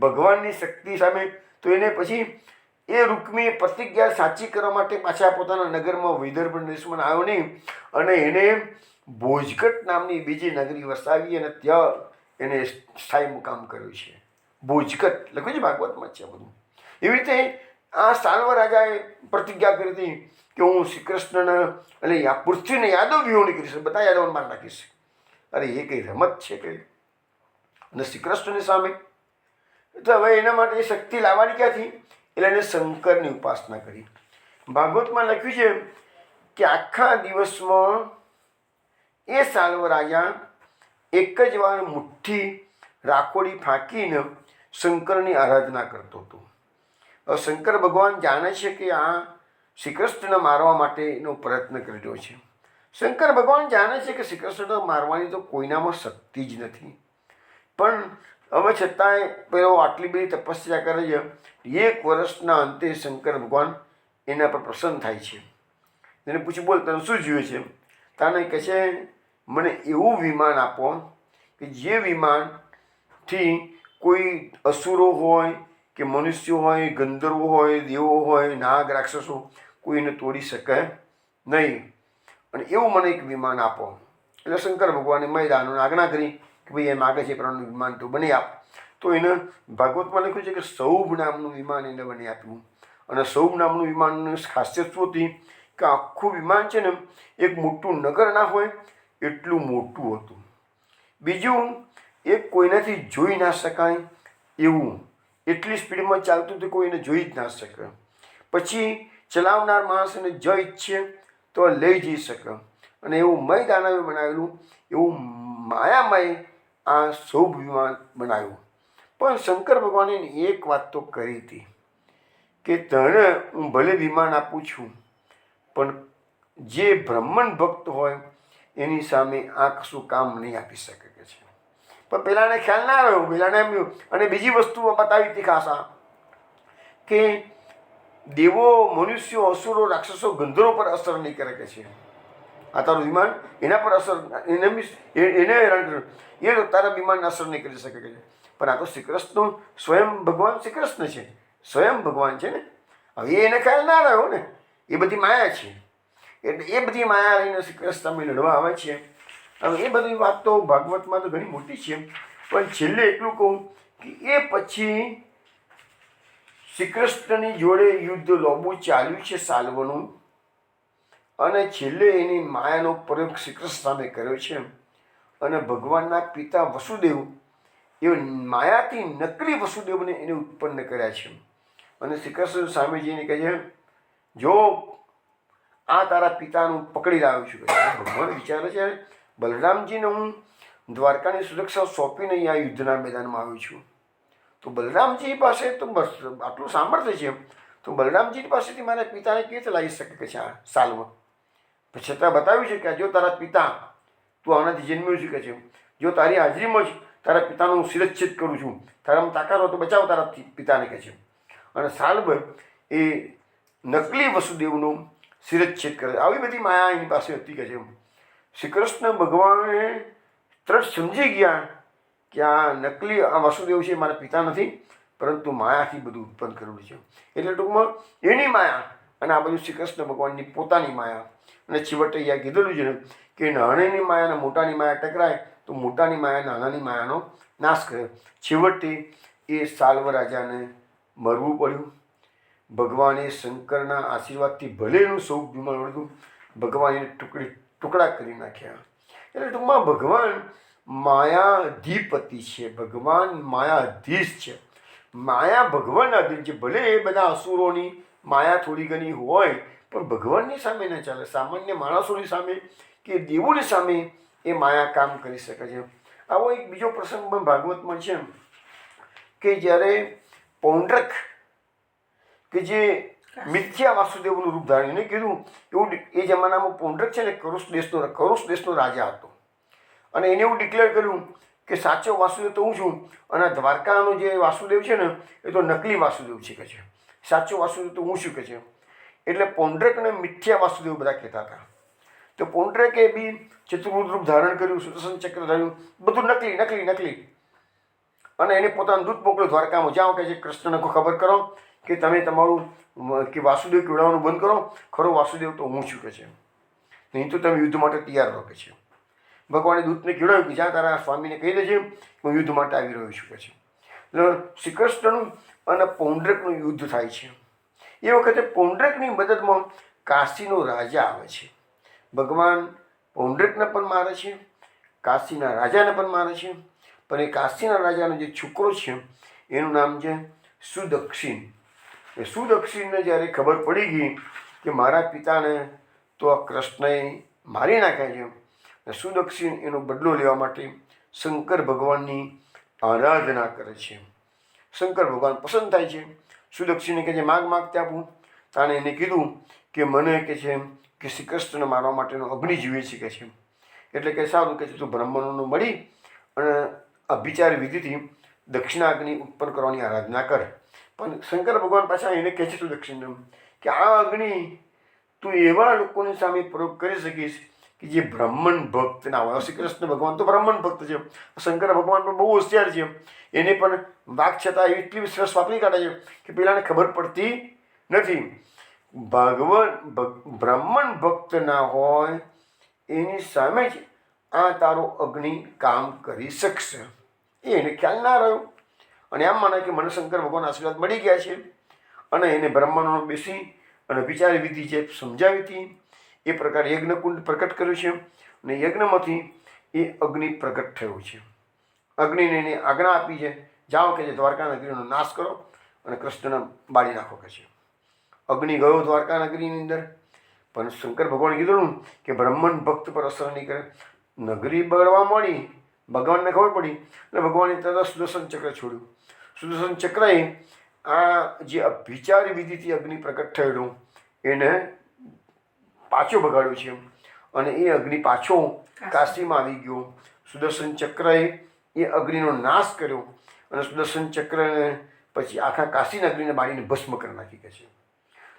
ભગવાનની શક્તિ સામે. તો એને પછી એ રૂક્મીએ પ્રતિજ્ઞા સાચી કરવા માટે પાછા પોતાના નગરમાં વિદર્ભ દેશમાં આવ્યો નહીં, અને એને ભોજકટ નામની બીજી નગરી વસાવી અને ત્યાં એને સ્થાયી મુકામ કર્યું છે. ભોજકટ લખ્યું છે ભાગવતમાં છે બધું. એવી રીતે આ સાલ્વ રાજાએ પ્રતિજ્ઞા કરી હતી કે હું શ્રી કૃષ્ણને એટલે આ પૃથ્વીને યાદવ વિહોણી કરીશ, બધા યાદવોને માર નાખીશ. અરે એ કઈ રમત છે કઈ? અને શ્રી કૃષ્ણની સામે તો હવે એના માટે શક્તિ લાવવાની ક્યાંથી? એટલે એને શંકરની ઉપાસના કરી. ભાગવતમાં લખ્યું છે કે આખા દિવસમાં એ સાલ્વ રાજા એક જ વાર મુઠ્ઠી રાખોડી ફાંકીને શંકરની આરાધના કરતો હતો. હવે શંકર ભગવાન જાણે છે કે આ શ્રી કૃષ્ણને મારવા માટેનો પ્રયત્ન કરી રહ્યો છે. શંકર ભગવાન જાણે છે કે શ્રી કૃષ્ણને મારવાની તો કોઈનામાં શક્તિ જ નથી, પણ હવે છતાંય પેલો આટલી બધી તપસ્યા કરે છે. 1 વર્ષના અંતે શંકર ભગવાન એના પર પ્રસન્ન થાય છે. એને પૂછ્યું, બોલ તને શું જોઈએ છે? તાને કહે છે, મને એવું વિમાન આપો કે જે વિમાનથી કોઈ અસુરો હોય કે મનુષ્યો હોય, ગંધર્વો હોય, દેવો હોય, નાગ રાક્ષસો કોઈને તોડી શકે નહીં, અને એવું મને એક વિમાન આપો. એટલે શંકર ભગવાને મૈદાનોને આજ્ઞા કરી કે ભાઈ એ માગે છે પ્રમાણે વિમાન તો બની આપ. તો એને ભાગવતમાં લખ્યું છે કે સૌભ નામનું વિમાન એને બની આપ્યું. અને સૌભ નામનું વિમાનની ખાસિયત શું હતી કે આખું વિમાન છે ને એક મોટું નગર ના હોય એટલું મોટું હતું. બીજું, એક કોઈનાથી જોઈ ના શકાય એવું, એટલી સ્પીડમાં ચાલતું હતું કોઈને જોઈ જ ના શકે. પછી ચલાવનાર માણસને જ ઈચ્છે તો લઈ જઈ શકે, અને એવું મય દાનવે બનાવેલું, એવું માયામય આ સૌભ વિમાન બનાવ્યું. પણ શંકર ભગવાને એક વાત તો કરી હતી કે તને હું ભલે વિમાન આપું છું, પણ જે બ્રાહ્મણ ભક્ત હોય એની સામે આ કશું કામ નહીં આપી શકે કે છે. પણ પેલાને ખ્યાલ ના રહ્યો, પેલાને એમ. અને બીજી વસ્તુ બતાવી હતી ખાસા કે દેવો, મનુષ્યો, અસુરો, રાક્ષસો, ગંધર્વો પર અસર નહીં કરે કે છે આ તારું વિમાન, એના પર અસર એને હેરાન કર્યું, એ તારા વિમાનને અસર નહીં કરી શકે કે છે. પણ આ તો શ્રી કૃષ્ણ સ્વયં ભગવાન શ્રી કૃષ્ણ છે, સ્વયં ભગવાન છે ને. હવે એને ખ્યાલ ના રહ્યો ને, એ બધી માયા છે. એટલે એ બધી માયા લઈને શ્રી કૃષ્ણ સામે લડવા આવે છે. હવે એ બધી વાત તો ભાગવતમાં તો ઘણી મોટી છે, પણ છેલ્લે એટલું કહું કે એ પછી શ્રી કૃષ્ણની જોડે યુદ્ધ લોબુ ચાલ્યું છે સાલ્વનું, અને છેલ્લે એની માયાનો પ્રયોગ શ્રી કૃષ્ણ સામે કર્યો છે. અને ભગવાનના પિતા વસુદેવ એ માયાથી નકલી વસુદેવને એને ઉત્પન્ન કર્યા છે. અને શ્રી કૃષ્ણ સામે જઈને કહે છે, જો આ તારા પિતાનું પકડી લાવ્યો છું. ભગવાન વિચારે છે, બલરામજીને હું દ્વારકાની સુરક્ષા સોંપીને અહીંયા યુદ્ધના મેદાનમાં આવ્યો છું, તો બલરામજી પાસે તો બસ આટલું સામર્થ્ય છે, તો બલરામજી પાસેથી મારા પિતાને કેવી રીતે લાવી શકે કે છે આ સાલ્વ? પછી છતાં બતાવ્યું છે કે જો તારા પિતા, તું આનાથી જન્મ્યો છું કે છે, જો તારી હાજરીમાં જ તારા પિતાનું શિરચ્છેદ કરું છું, તારામાં તાકાત હોય તો બચાવ તારા પિતાને કહે છે. અને સાલ્વ એ નકલી વસુદેવનું શિરચ્છેદ કરે. આવી બધી માયા એની પાસે હતી કે છે. શ્રી કૃષ્ણ ભગવાને તરત સમજી ગયા કે આ નકલી આ વાસુદેવ છે મારા પિતા નથી, પરંતુ માયાથી બધું ઉત્પન્ન કરેલું છે. એટલે ટૂંકમાં એની માયા અને આ બધું શ્રી કૃષ્ણ ભગવાનની પોતાની માયા. અને છેવટે અહીંયા કીધેલું છે કે નાનાની માયા અને મોટાની માયા ટકરાય તો મોટાની માયા નાનાની માયાનો નાશ કરે. છેવટે એ સાલ્વ રાજાને મરવું પડ્યું. ભગવાને શંકરના આશીર્વાદથી ભલે એનું સૌ વિમાન હતું, ભગવાને ટુકડા કરી નાખ્યા. એટલે ટૂંકમાં ભગવાન માયાધિપતિ છે, ભગવાન માયાધીશ છે. માયા ભગવાનના અધીન છે. ભલે એ બધા અસુરોની માયા થોડી ઘણી હોય, પણ ભગવાનની સામે ન ચાલે. સામાન્ય માણસોની સામે કે દેવોની સામે એ માયા કામ કરી શકે છે. આવો એક બીજો પ્રસંગ પણ ભાગવતમાં છે કે જ્યારે પૌંડ્રક કે જે મિથ્યા વાસુદેવનું રૂપ ધારણ. એને કીધું એવું એ જમાનામાં પૌંડ્રક છે ને કરુષ દેશનો રાજા હતો, અને એને એવું ડિક્લેર કર્યું કે સાચો વાસુદેવ તો હું છું, અને દ્વારકાનો જે વાસુદેવ છે ને એ તો નકલી વાસુદેવ છે કે છે, સાચો વાસુદેવ તો હું છું કે છે. એટલે પૌંડ્રકને મિથ્યા વાસુદેવ બધા કહેતા હતા. તો પૌંડ્રકે બી ચતુર્ભુજ રૂપ ધારણ કર્યું, સુદર્શન ચક્ર ધાર્યું, બધું નકલી નકલી નકલી. અને એને પોતાનું દૂત મોકલ્યું દ્વારકામાં, જાઓ કે છે કૃષ્ણને ખબર કરો કે તમે તમારું કે વાસુદેવ કેવડાવવાનું બંધ કરો, ખરો વાસુદેવ તો હું છું કે છે, નહીં તો તમે યુદ્ધ માટે તૈયાર રહો કે છે. ભગવાને દૂતને કેવડાવ્યું કે જ્યાં તારા સ્વામીને કહી દેજે હું યુદ્ધ માટે આવી રહ્યો છું કે છે. એટલે શ્રી કૃષ્ણનું અને પૌંડ્રકનું યુદ્ધ થાય છે. એ વખતે પૌંડ્રકની મદદમાં કાશીનો રાજા આવે છે. ભગવાન પૌંડ્રકને પણ મારે છે, કાશીના રાજાને પણ મારે છે. પણ એ કાશીના રાજાનો જે છોકરો છે એનું નામ છે સુદક્ષિણ. એ સુદક્ષિણને જ્યારે ખબર પડી ગઈ કે મારા પિતાને તો આ કૃષ્ણએ મારી નાખ્યા છે, સુદક્ષિણ એનો બદલો લેવા માટે શંકર ભગવાનની આરાધના કરે છે. શંકર ભગવાન પસંદ થાય છે. સુદક્ષિણે કહે છે માગ તે આપું. તાણે એને કીધું કે મને કે છે કે શ્રી કૃષ્ણને મારવા માટેનો અગ્નિ જોઈએ છે કે છે. એટલે કે સારું કે છે તું બ્રાહ્મણોનું મળી અને અભિચાર વિધિથી દક્ષિણાગ્નિ ઉત્પન્ન કરવાની આરાધના કર. પણ શંકર ભગવાન પાછા એને કહે છે સુદક્ષિણને કે આ અગ્નિ તું એવા લોકોની સામે પ્રયોગ કરી શકીશ કે જે બ્રાહ્મણ ભક્ત ના હોય. શ્રી કૃષ્ણ ભગવાન તો બ્રાહ્મણ ભક્ત છે, શંકર ભગવાન પણ બહુ હોશિયાર છે. એને પણ વાક છતાં એટલી સરસ વાપરી કાઢે છે કે પેલાને ખબર પડતી નથી. બ્રાહ્મણ ભક્ત ના હોય એની સામે જ આ તારો અગ્નિ કામ કરી શકશે. એને ખ્યાલ ના રહ્યો, અને આમ માને કે મને શંકર ભગવાન આશીર્વાદ મળી ગયા છે. અને એને બ્રાહ્મણો બેસી અને વિચાર વિધિ જે સમજાવી હતી એ પ્રકારે યજ્ઞકુંડ પ્રકટ કર્યું છે, અને યજ્ઞમાંથી એ અગ્નિ પ્રગટ થયો છે. અગ્નિને એને આજ્ઞા આપી છે જાઓ કે જે દ્વારકા નગરીનો નાશ કરો અને કૃષ્ણને બાળી નાખો કે છે. અગ્નિ ગયો દ્વારકા નગરીની અંદર, પણ શંકર ભગવાને કીધું કે બ્રાહ્મણ ભક્ત પર અસર નહીં કરે. નગરી બળવા મળી, ભગવાનને ખબર પડી એટલે ભગવાને તરત સુદર્શન ચક્ર છોડ્યું. સુદર્શન ચક્રએ આ જે અભિચાર વિધિથી અગ્નિ પ્રગટ થયેલું એને પાછો બગાડ્યો છે, અને એ અગ્નિ પાછો કાશીમાં આવી ગયો. સુદર્શન ચક્રએ એ અગ્નિનો નાશ કર્યો, અને સુદર્શન ચક્રને પછી આખા કાશી નગરીને બાળીને ભસ્મ કરી નાખી કે છે.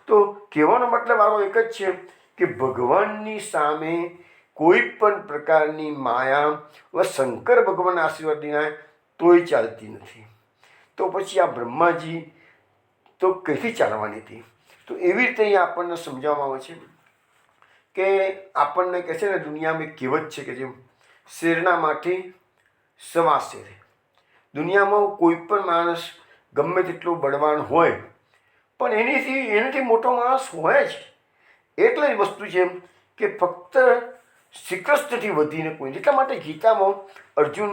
તો કહેવાનો મતલબ મારો એક જ છે કે ભગવાનની સામે કોઈ પણ પ્રકારની માયા શંકર ભગવાનના આશીર્વાદ વિના તોય ચાલતી નથી. તો પછી આ બ્રહ્માજી તો કઈથી ચાલવાની હતી? તો એવી રીતે અહીંયા આપણને સમજાવવામાં આવે છે કે આપણને કહે છે ને દુનિયામાં એક કહેવત છે કે જેમ શેરના માઠી સવા શેર. દુનિયામાં કોઈ પણ માણસ ગમે તેટલો બળવાન હોય પણ એનાથી મોટો માણસ હોય જ. એટલે જ વસ્તુ છે કે ફક્ત શ્રીકૃષ્ણથી વધીને કોઈ. એટલા માટે ગીતામાં અર્જુન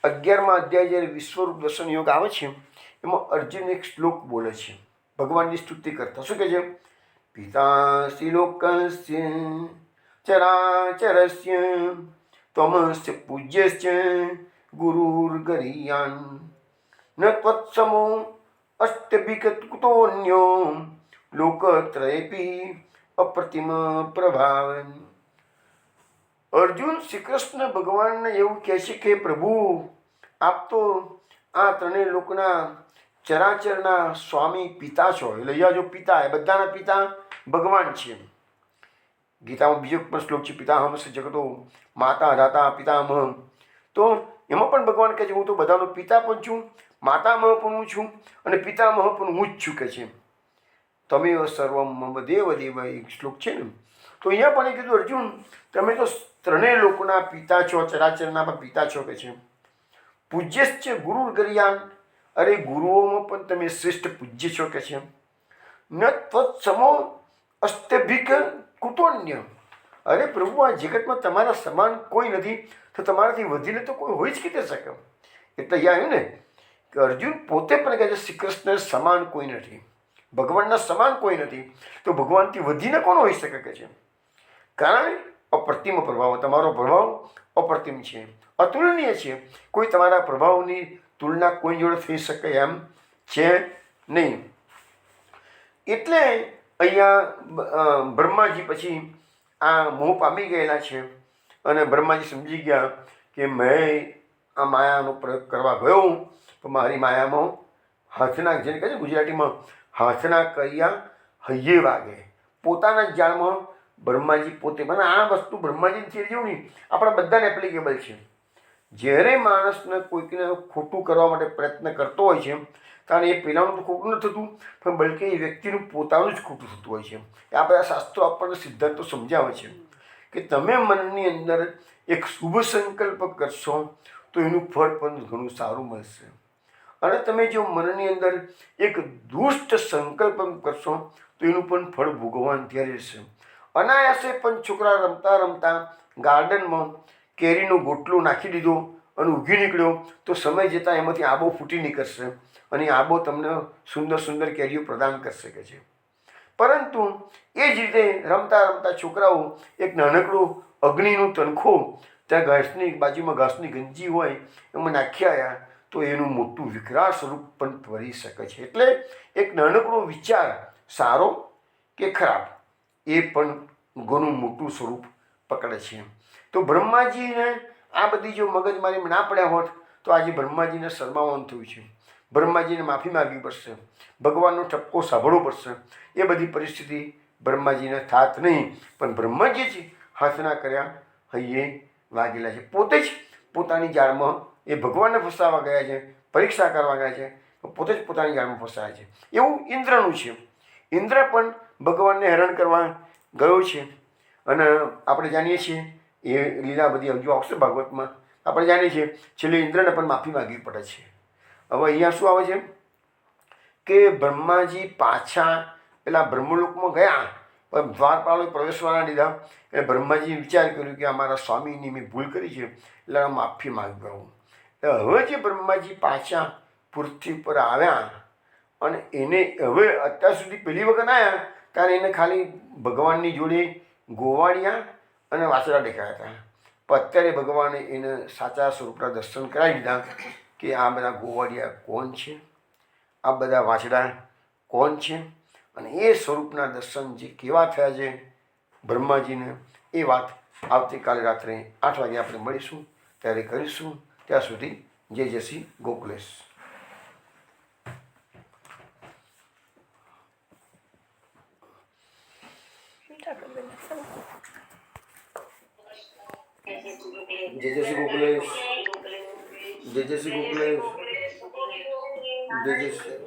11મા અધ્યાય જ્યારે વિશ્વરૂપ દર્શન યોગ આવે છે એમાં અર્જુન એક શ્લોક બોલે છે ભગવાનની સ્તુતિ કરતા. શું કહે છે? પિતાસી લોકસ્ય ચરાચરસ્ય ત્વમસ્ય પૂજ્યસ્ય ગુરુર્ગરીયાન ન ત્વત્સમો અષ્ટભિકૃતોન્યો લોકત્રયેપી અપ્રતિમ પ્રભાવન. અર્જુન શ્રી કૃષ્ણ ભગવાનને એવું કહે છે કે પ્રભુ આપ તો આ ત્રણેય લોકના ચરાચરના સ્વામી પિતા છો. એટલે અહીંયા જો પિતા એ બધાના પિતા ભગવાન છે. ગીતામાં બીજો પણ શ્લોક છે પિતાહમસ્ય જગતો માતા ધાતા પિતામહ. તો એમાં પણ ભગવાન કહે છે હું તો બધાનો પિતા પણ છું, માતામહ પણ હું છું, અને પિતામહ પણ હું જ છું કે છે. તમેવ સર્વમ મમ દેવ દેવ એક શ્લોક છે ને. તો અહીંયા પણ એ કીધું અર્જુન તમે તો ત્રણેય લોકોના પિતા છો, ચરાચરના પણ પિતા છો કે છે. પૂજ્યશ્ચ ગુરુ ગરિયાન. અરે ગુરુઓમાં પણ તમે શ્રેષ્ઠ પૂજ્ય છો કે છે. ન ત્વત્સમો અષ્ટભિક કુતોન્ય. અરે પ્રભુ આ જગતમાં તમારા સમાન કોઈ નથી, તો તમારાથી વધીને તો કોઈ હોઈ જ કીધે શકે. એટલે અહીંયા આવ્યું ને કે અર્જુન પોતે પણ કહે છે શ્રી કૃષ્ણ સમાન કોઈ નથી, ભગવાનના સમાન કોઈ નથી, તો ભગવાનથી વધીને કોણ હોઈ શકે કે છે? કારણ અપ્રતિમ પ્રભાવ. તમારો પ્રભાવ અપ્રતિમ છે, અતુલનીય છે. કોઈ તમારા પ્રભાવની તુલના કોઈ જોડે થઈ શકે એમ છે નહીં. એટલે અહીંયા બ્રહ્માજી પછી આ મોહ પામી ગયેલા છે અને બ્રહ્માજી સમજી ગયા કે મેં આ માયાનો પ્રયોગ કરવા ગયો તો મારી માયામાં હાથના, જેને કહે છે ગુજરાતીમાં હાથના કર્યા હૈયે વાગે. પોતાના જ જાળમાં બ્રહ્માજી પોતે, મને આ વસ્તુ બ્રહ્માજીની થિયરી જેવું નહીં, આપણા બધાને એપ્લિકેબલ છે. જ્યારે માણસને કોઈકને ખોટું કરવા માટે પ્રયત્ન કરતો હોય છે ત્યારે એ પહેલાંનું તો ખોટું નથી થતું, પણ બલકે એ વ્યક્તિનું પોતાનું જ ખોટું થતું હોય છે. આ બધા શાસ્ત્રો આપણને સિદ્ધાંતો સમજાવે છે કે તમે મનની અંદર એક શુભ સંકલ્પ કરશો તો એનું ફળ પણ ઘણું સારું મળશે, અને તમે જો મનની અંદર એક દુષ્ટ સંકલ્પ કરશો તો એનું પણ ફળ ભોગવવાનું ત્યારે રહેશે. અનાયાસે પણ છોકરા રમતા રમતા ગાર્ડનમાં કેરીનો ગોટલો નાખી દીધો અને ઊગી નીકળ્યો તો સમય જતાં એમાંથી આબો ફૂટી નીકળશે અને આબો તમને સુંદર સુંદર કેરીઓ પ્રદાન કરી શકે છે. પરંતુ એ જ રીતે રમતા રમતા છોકરાઓ એક નાનકડો અગ્નિનો તણખો ત્યાં ઘાસની બાજુમાં ઘાસની ગંજી હોય એમાં નાખી આવ્યા તો એનું મોટું વિકરાળ સ્વરૂપ પણ ભરી શકે છે. એટલે એક નાનકડો વિચાર સારો કે ખરાબ એ પણ ઘણું મોટું સ્વરૂપ પકડે છે. તો બ્રહ્માજીને આ બધી જો મગજમારી ના પડ્યા હોત તો આજે બ્રહ્માજીને શરમાવાનું થયું છે. બ્રહ્માજીને માફી માગવી પડશે, ભગવાનનો ઠપકો સાંભળવો પડશે. એ બધી પરિસ્થિતિ બ્રહ્માજીને થાત નહીં, પણ બ્રહ્માજી જ હાથના કર્યા હૈયે વાગેલા છે. પોતે જ પોતાની જાળમાં એ ભગવાનને ફસાવા ગયા છે, પરીક્ષા કરવા ગયા છે, પોતે જ પોતાની જાળમાં ફસાયા છે. એવું ઇન્દ્રનું છે. ઇન્દ્ર પણ ભગવાનને હેરાન કરવા ગયો છે અને આપણે જાણીએ છીએ એ લીલા બધી હજુ આવશે ભાગવતમાં. આપણે જાણીએ છીએ છેલ્લે ઇન્દ્રને પણ માફી માગવી પડે છે. હવે અહીંયા શું આવે છે કે બ્રહ્માજી પાછા પેલા બ્રહ્મલોકમાં ગયા પણ દ્વારપાળોએ પ્રવેશવા ના દીધા એટલે બ્રહ્માજીએ વિચાર કર્યો કે અમારા સ્વામીની મેં ભૂલ કરી છે એટલે માફી માગી હું. એટલે હવે જે બ્રહ્માજી પાછા પૃથ્વી પર આવ્યા અને એને હવે અત્યાર સુધી પહેલી વખત આવ્યા ત્યારે એને ખાલી ભગવાનની જોડે ગોવાળિયા અને વાછડા દેખાયા હતા, પણ અત્યારે ભગવાને એને સાચા સ્વરૂપના દર્શન કરાવી દીધા કે આ બધા ગોવાળિયા કોણ છે, આ બધા વાછડા કોણ છે, અને એ સ્વરૂપના દર્શન જે કેવા થયા છે બ્રહ્માજીને એ વાત આવતીકાલે રાત્રે 8 વાગે આપણે મળીશું ત્યારે કરીશું. ત્યાં સુધી જય શ્રી ગોકુલેશ. જય શ્રી ગોકુલેશ. જય શ્રી ગોકુલેશ. જય શ્રી